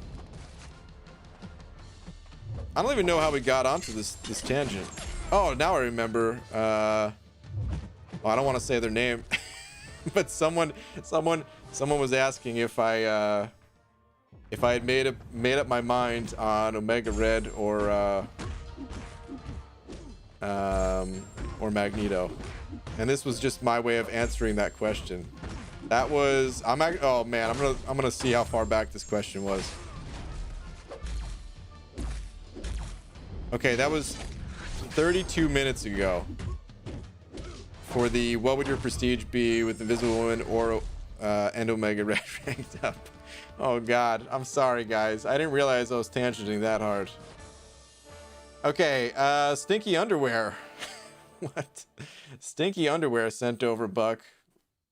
[SPEAKER 1] I don't even know how we got onto this tangent. Oh, now I remember. Well, I don't want to say their name, but someone was asking if I had made up my mind on Omega Red or Magneto. And this was just my way of answering that question. That was oh man, I'm gonna see how far back this question was. Okay, that was 32 minutes ago. For the what would your prestige be with Invisible Woman or and Omega Red ranked up? Oh god, I'm sorry guys. I didn't realize I was tangenting that hard. Okay, Stinky Underwear. What? Stinky Underwear sent over Buck.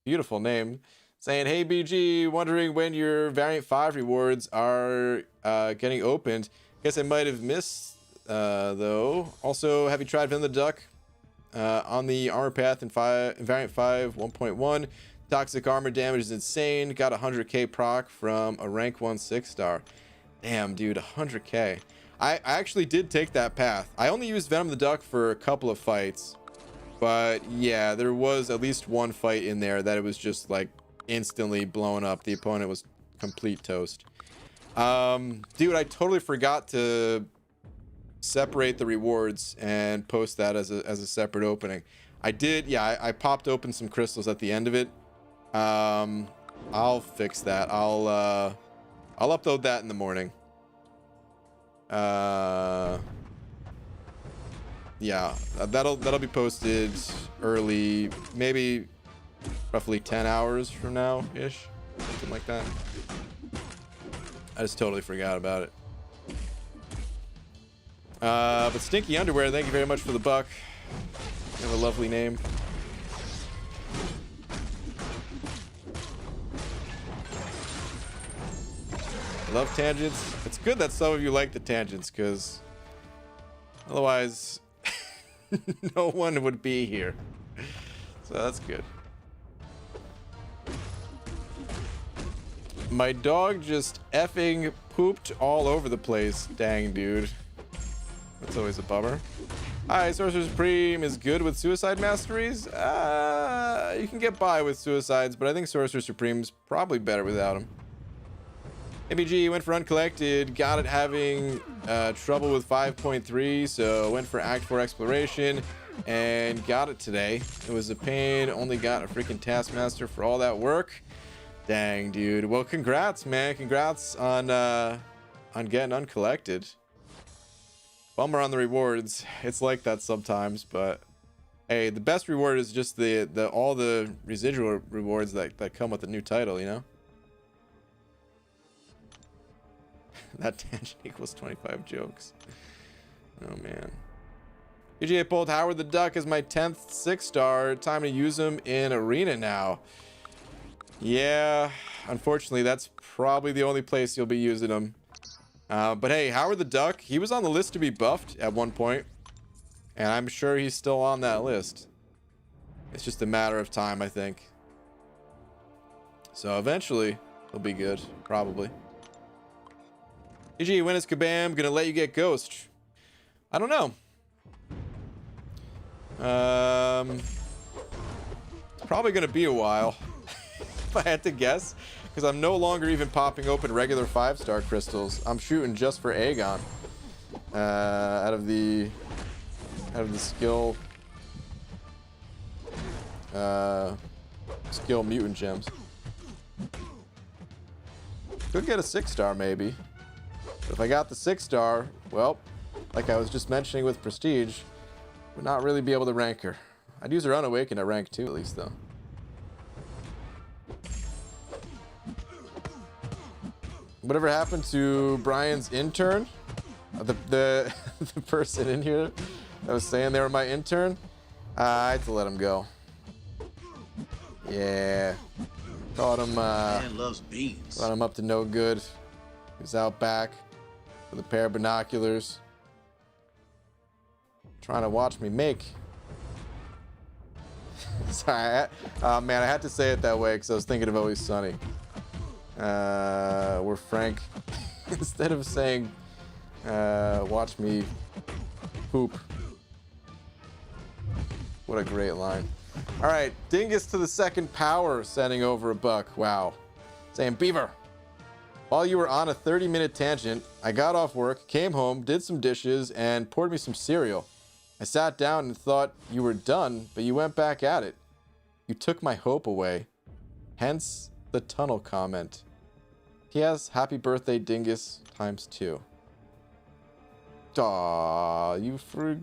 [SPEAKER 1] Beautiful name. Saying, hey BG, wondering when your Variant 5 rewards are getting opened. Guess I might have missed though. Also, have you tried Vin the Duck on the armor path in Variant 5 1.1? Toxic armor damage is insane. Got 100k proc from a rank 1 6-star. Damn, dude, 100k. I actually did take that path. I only used Venom the Duck for a couple of fights. But yeah, there was at least one fight in there that it was just like instantly blown up. The opponent was complete toast. Dude, I totally forgot to separate the rewards and post that as a separate opening. I did, yeah, I popped open some crystals at the end of it. I'll fix that. I'll upload that in the morning. Yeah, that'll be posted early, maybe roughly 10 hours from now ish, something like that. I just totally forgot about it. But Stinky Underwear, thank you very much for the buck. You have a lovely name. I love tangents. It's good that some of you like the tangents, because otherwise no one would be here. So that's good. My dog just effing pooped all over the place. Dang, dude. That's always a bummer. Hi, Sorcerer Supreme is good with Suicide Masteries. You can get by with Suicides, but I think Sorcerer Supreme's probably better without him. ABG went for Uncollected, got it having trouble with 5.3, so went for Act 4 Exploration and got it today. It was a pain, only got a freaking Taskmaster for all that work. Dang, dude. Well, congrats, man. Congrats on getting Uncollected. Bummer on the rewards. It's like that sometimes, but hey, the best reward is just all the residual rewards that come with the new title, you know? That tangent equals 25 jokes. Oh man. PGA pulled Howard the Duck as my 10th 6-star. Time to use him in Arena now. Yeah, unfortunately, that's probably the only place you'll be using him. But hey, Howard the Duck, he was on the list to be buffed at one point, and I'm sure he's still on that list. It's just a matter of time, I think. So eventually, he'll be good, probably. GG, when is Kabam gonna let you get Ghost? I don't know. It's probably gonna be a while, if I had to guess, because I'm no longer even popping open regular 5-star crystals. I'm shooting just for Aegon. Out of the skill mutant gems. Could get a 6-star maybe. But if I got the 6-star, well, like I was just mentioning with Prestige, would not really be able to rank her. I'd use her Unawakened at rank 2 at least though. Whatever happened to Brian's intern? The person in here that was saying they were my intern? I had to let him go. Yeah. Caught him,
[SPEAKER 2] Man loves beans.
[SPEAKER 1] caught him up to no good. He was out back with a pair of binoculars. Trying to watch me make. Sorry, man, I had to say it that way because I was thinking of Always Sunny. Where Frank, instead of saying, watch me poop. What a great line. All right, Dingus to the second power, sending over a buck. Wow. Saying, Beaver, while you were on a 30-minute tangent, I got off work, came home, did some dishes, and poured me some cereal. I sat down and thought you were done, but you went back at it. You took my hope away. Hence the tunnel comment. P.S. Happy birthday, Dingus, ×2. Aw, you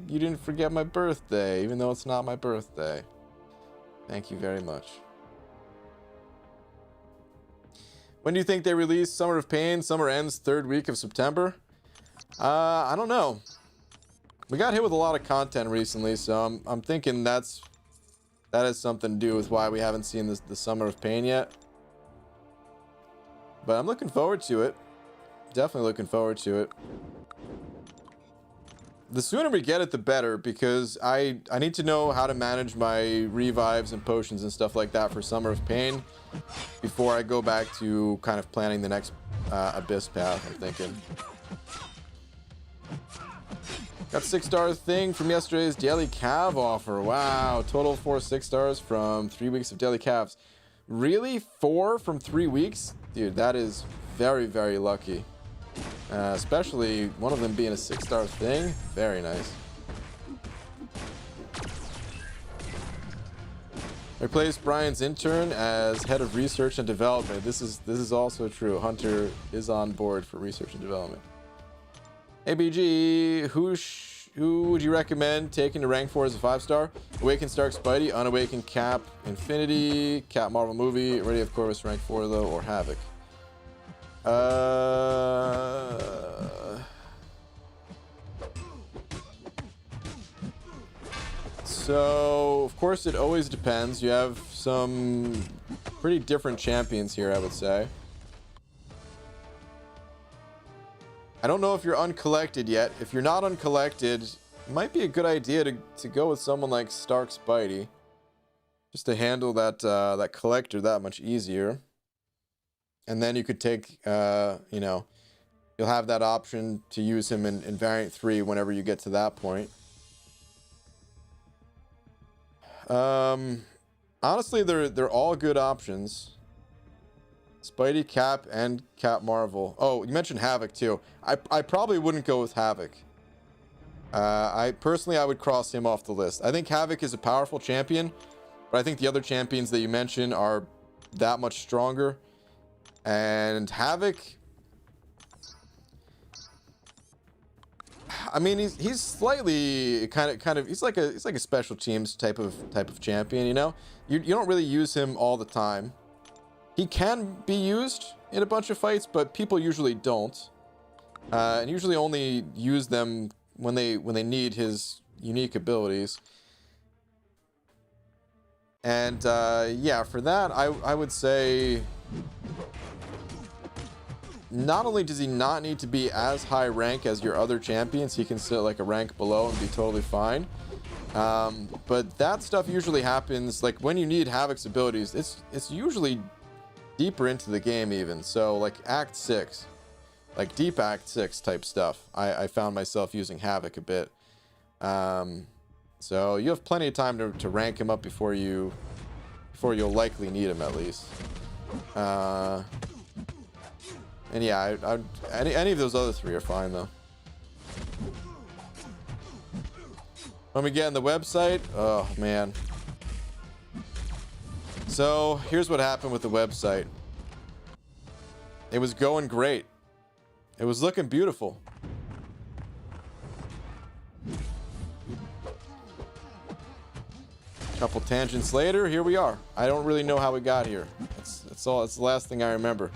[SPEAKER 1] didn't forget my birthday, even though it's not my birthday. Thank you very much. When do you think they release Summer of Pain? Summer ends 3rd week of September. I don't know. We got hit with a lot of content recently, so I'm thinking that has something to do with why we haven't seen the Summer of Pain yet. But I'm looking forward to it. Definitely looking forward to it. The sooner we get it, the better, because I need to know how to manage my revives and potions and stuff like that for Summer of Pain before I go back to kind of planning the next Abyss path, I'm thinking. Got 6-star thing from yesterday's Daily Cav offer. Wow, total 4 6-stars from 3 weeks of Daily Cavs. Really? 4 from 3 weeks? Dude, that is very, very lucky. Especially one of them being a 6-star thing. Very nice. Replaced Brian's intern as head of research and development. This is also true. Hunter is on board for research and development. ABG, who would you recommend taking to rank 4 as a 5-star? Awakened Stark Spidey, Unawakened Cap Infinity, Cap Marvel Movie, Ready of Corvus rank 4 though, or Havoc? So of course it always depends. You have some pretty different champions here, I would say. I don't know if you're uncollected yet. If you're not uncollected, it might be a good idea to go with someone like Stark Spidey, just to handle that collector that much easier. And then you could take, you know, you'll have that option to use him in variant 3 whenever you get to that point. Honestly, they're all good options. Spidey, Cap, and Cap Marvel. Oh, you mentioned Havoc too. I probably wouldn't go with Havoc. I would cross him off the list. I think Havoc is a powerful champion, but I think the other champions that you mentioned are that much stronger. And Havoc, I mean, he's slightly kind of he's like a special teams type of champion, you know? You don't really use him all the time. He can be used in a bunch of fights, but people usually don't. And usually only use them when they need his unique abilities. And yeah, for that, I would say not only does he not need to be as high rank as your other champions, he can sit like a rank below and be totally fine. But that stuff usually happens like when you need Havoc's abilities. It's usually deeper into the game even. So like Act 6, like deep Act 6 type stuff. I found myself using Havoc a bit. So you have plenty of time to rank him up before you'll likely need him at least. And yeah, any of those other 3 are fine though. When we get on the website, oh man. So here's what happened with the website. It was going great. It was looking beautiful. Couple tangents later, here we are. I don't really know how we got here. That's all. It's the last thing I remember.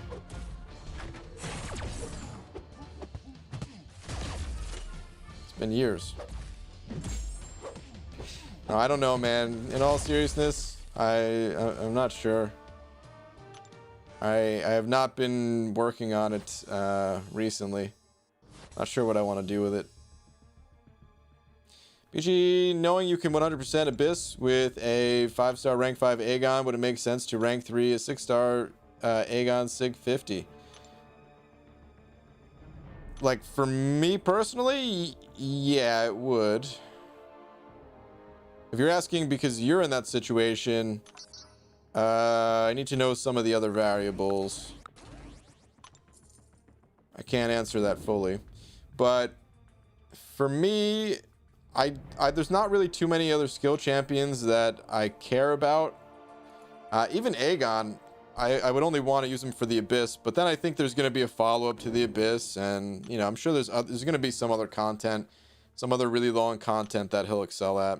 [SPEAKER 1] It's been years. No, I don't know, man. In all seriousness, I'm not sure. I have not been working on it recently. Not sure what I want to do with it. BG, knowing you can 100% Abyss with a 5-star rank 5 Aegon, would it make sense to rank 3 a 6-star Aegon Sig 50? Like, for me personally, yeah, it would. If you're asking because you're in that situation, I need to know some of the other variables. I can't answer that fully. But for me, there's not really too many other skill champions that I care about. Even Aegon, I would only want to use him for the Abyss, but then I think there's going to be a follow-up to the Abyss, and you know, I'm sure there's going to be some other content, some other really long content that he'll excel at.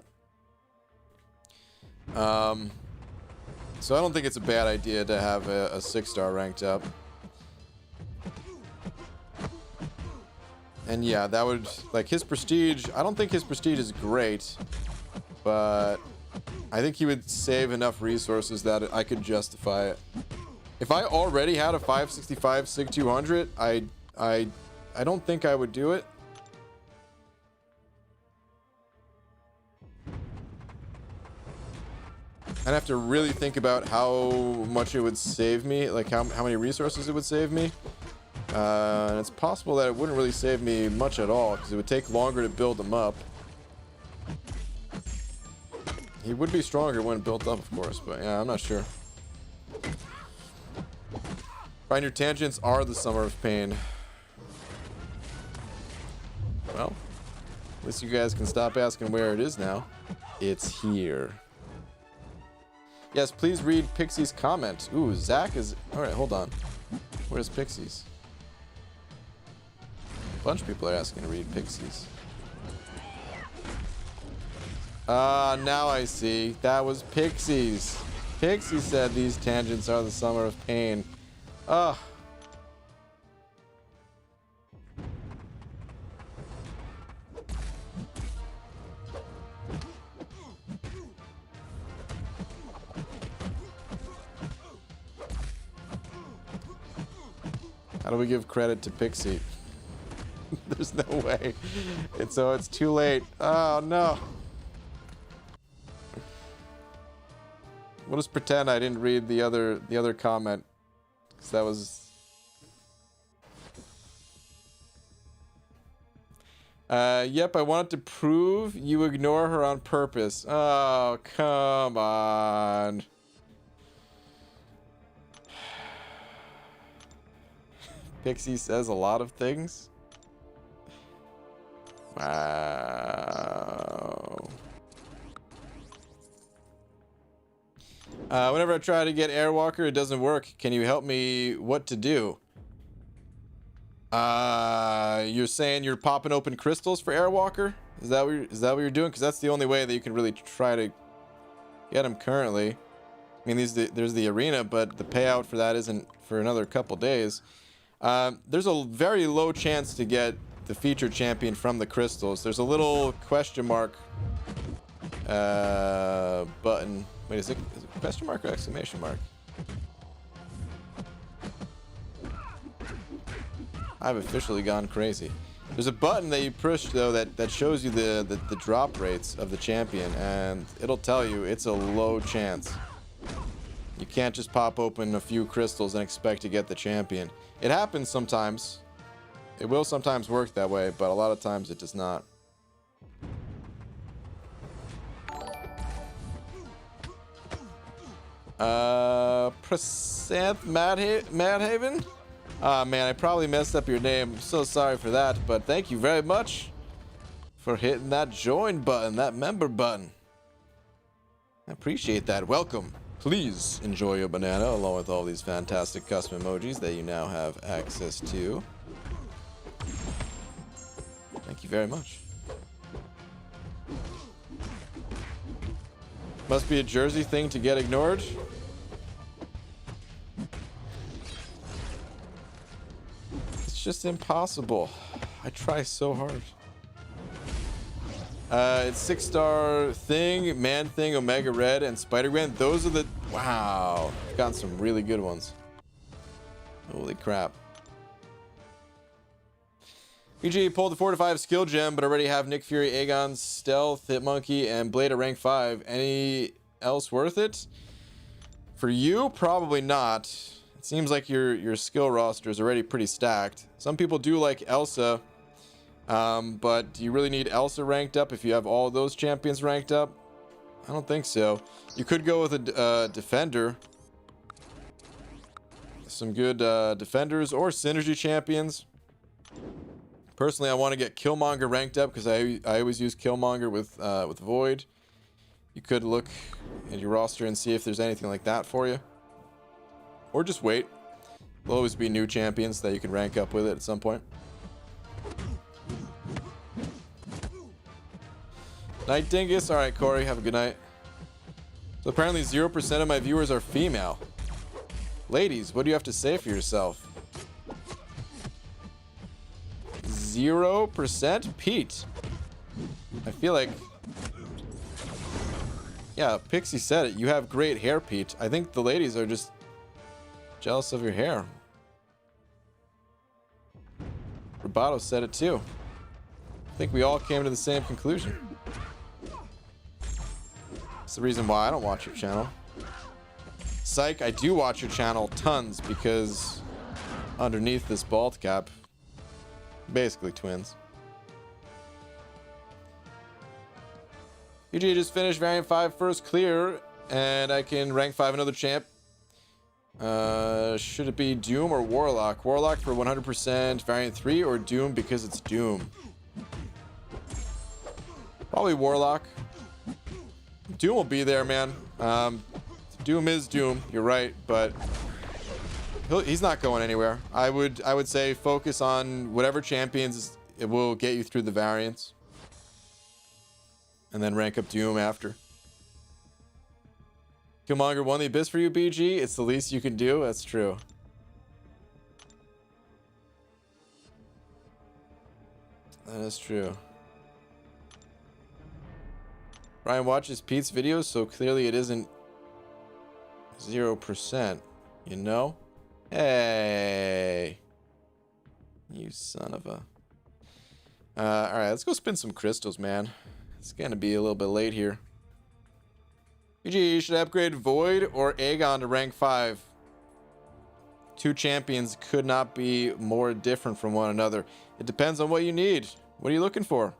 [SPEAKER 1] So I don't think it's a bad idea to have a 6-star ranked up. And yeah, that would, like, his prestige, I don't think his prestige is great, but I think he would save enough resources that I could justify it. If I already had a 565 Sig 200, I don't think I would do it. I'd have to really think about how much it would save me, like how many resources it would save me. And it's possible that it wouldn't really save me much at all, because it would take longer to build them up. He would be stronger when built up, of course, but yeah, I'm not sure. Find your tangents are the summer of pain. Well, at least you guys can stop asking where it is now. It's here. Yes, please read Pixie's comment. Ooh, Zach is... Alright, hold on. Where's Pixie's? A bunch of people are asking to read Pixie's. Ah, now I see. That was Pixie's. Pixie said these tangents are the summer of pain. Ugh. How do we give credit to Pixie? There's no way. It's too late. Oh no. We'll just pretend I didn't read the other comment, because that was. Yep, I wanted to prove you ignore her on purpose. Oh, come on. Pixie says a lot of things. Wow. Whenever I try to get Airwalker, it doesn't work. Can you help me what to do? You're saying you're popping open crystals for Airwalker? Is that what you're doing? Because that's the only way that you can really try to get him currently. I mean, there's the arena, but the payout for that isn't for another couple days. There's a very low chance to get the featured champion from the crystals. There's a little question mark button. Wait, is it question mark or exclamation mark? I've officially gone crazy. There's a button that you push though that shows you the drop rates of the champion, and it'll tell you it's a low chance. You can't just pop open a few crystals and expect to get the champion. It happens sometimes. It will sometimes work that way, but a lot of times it does not. Prasanth Madhaven? Ah, man, I probably messed up your name. I'm so sorry for that, but thank you very much for hitting that join button, that member button. I appreciate that. Welcome. please enjoy your banana along with all these fantastic custom emojis that you now have access to. Thank you very much. Must be a Jersey thing to get ignored. It's just impossible. I try so hard. It's 6-star Thing, Man Thing, Omega Red, and Spider-Gwen. Those are the... Wow. I've gotten some really good ones. Holy crap. BG pulled the 4-5 skill gem, but already have Nick Fury, Aegon, Stealth, Hitmonkey, and Blade at rank 5. Any else worth it? For you, probably not. It seems like your skill roster is already pretty stacked. Some people do like Elsa, but do you really need Elsa ranked up if you have all those champions ranked up? I don't think so. You could go with a defender. Some good defenders or synergy champions. Personally, I want to get Killmonger ranked up because I always use Killmonger with Void. You could look at your roster and see if there's anything like that for you. Or just wait. There'll always be new champions that you can rank up with it at some point. Night Dingus. All right, Corey, have a good night. So apparently 0% of my viewers are female. Ladies, what do you have to say for yourself? 0%? Pete. I feel like... Yeah, Pixie said it. You have great hair, Pete. I think the ladies are just jealous of your hair. Roboto said it too. I think we all came to the same conclusion. That's the reason why I don't watch your channel. Psych, I do watch your channel tons because underneath this bald cap, basically twins. UG just finished variant 5 first clear, and I can rank 5 another champ. Should it be Doom or Warlock? Warlock for 100% variant 3, or Doom because it's Doom? Probably Warlock. Doom will be there, man. Doom is Doom. You're right, but he's not going anywhere. I would say focus on whatever champions it will get you through the variants, and then rank up Doom after. Killmonger won the Abyss for you, BG. It's the least you can do. That's true. That is true. Ryan watches Pete's videos, so clearly it isn't 0%. You know? Hey. You son of a... Alright, let's go spin some crystals, man. It's gonna be a little bit late here. BG, should I upgrade Void or Aegon to rank 5? Two champions could not be more different from one another. It depends on what you need. What are you looking for?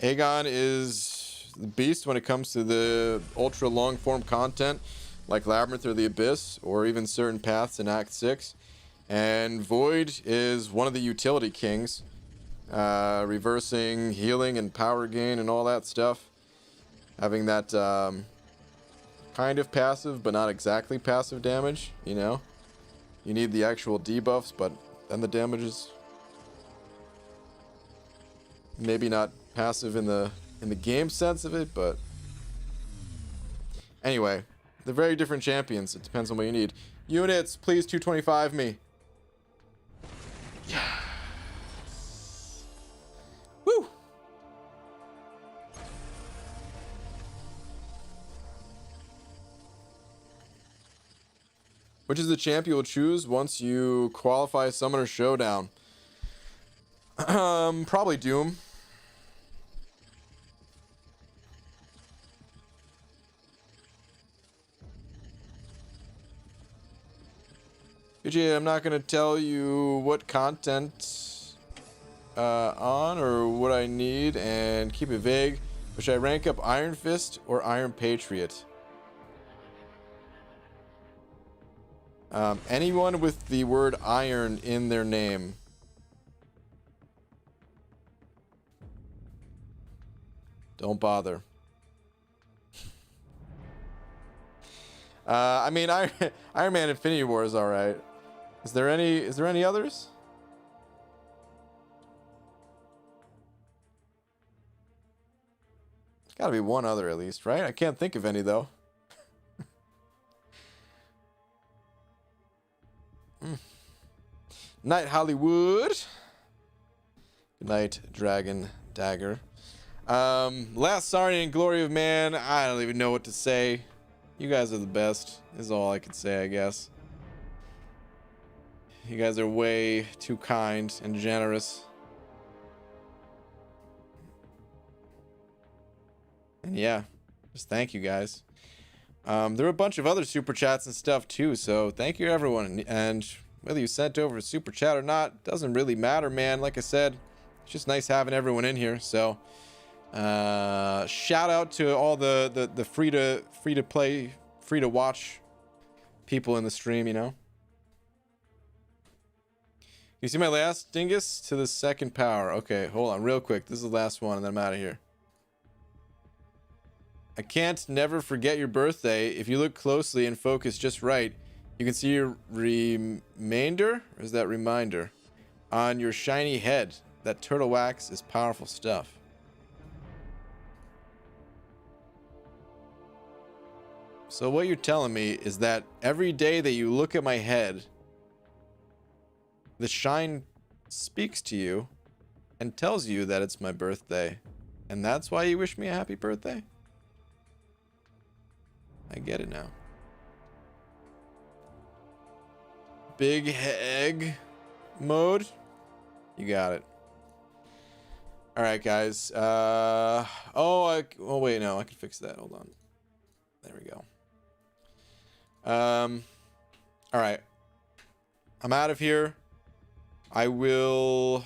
[SPEAKER 1] Aegon is the beast when it comes to the ultra long form content like Labyrinth or the Abyss, or even certain paths in Act 6. And Void is one of the utility kings, reversing healing and power gain and all that stuff. Having that kind of passive but not exactly passive damage, you know. You need the actual debuffs, but then the damage is maybe not passive in the game sense of it, but anyway, they're very different champions. It depends on what you need. Units, please 225 me. Yeah. Woo. Which is the champ you will choose once you qualify Summoner Showdown? Probably Doom. BG, I'm not going to tell you what content on or what I need, and keep it vague. But should I rank up Iron Fist or Iron Patriot? Anyone with the word iron in their name. Don't bother. I mean, Iron Man Infinity War is all right. Is there any others? There's got to be one other at least, right? I can't think of any though. Night Hollywood. Good night, Dragon Dagger. Last Sarnia and Glory of Man. I don't even know what to say. You guys are the best, is all I can say, I guess. You guys are way too kind and generous. And yeah, just thank you guys. There were a bunch of other super chats and stuff too, so thank you everyone. And whether you sent over a super chat or not, doesn't really matter, man. Like I said, it's just nice having everyone in here. So shout out to all the free to play, free to watch people in the stream, you know. You see my last dingus to the second power. Okay, hold on real quick. This is the last one and then I'm out of here. I can't never forget your birthday. If you look closely and focus just right, you can see your remainder, or is that reminder, on your shiny head. That turtle wax is powerful stuff. So what you're telling me is that every day that you look at my head, the shine speaks to you and tells you that it's my birthday. And that's why you wish me a happy birthday? I get it now. Big egg mode. You got it. All right, guys. Oh wait, no, I can fix that. Hold on. There we go. All right. I'm out of here. I will.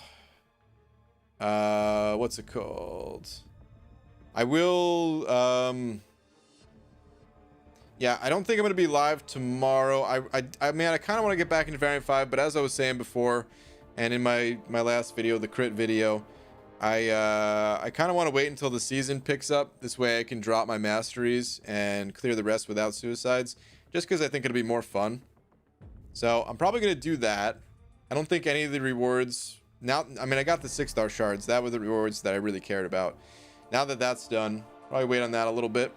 [SPEAKER 1] What's it called? I will. Yeah, I don't think I'm going to be live tomorrow. I mean, I kind of want to get back into Variant 5, but as I was saying before, and in my last video, the crit video, I kind of want to wait until the season picks up. This way I can drop my masteries and clear the rest without suicides, just because I think it'll be more fun. So I'm probably going to do that. I don't think any of the rewards... Now, I mean, I got the 6-star shards. That were the rewards that I really cared about. Now that that's done, probably wait on that a little bit.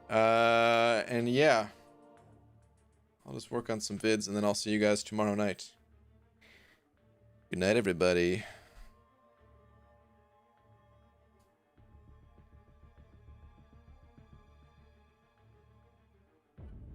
[SPEAKER 1] And yeah, I'll just work on some vids and then I'll see you guys tomorrow night. Good night, everybody.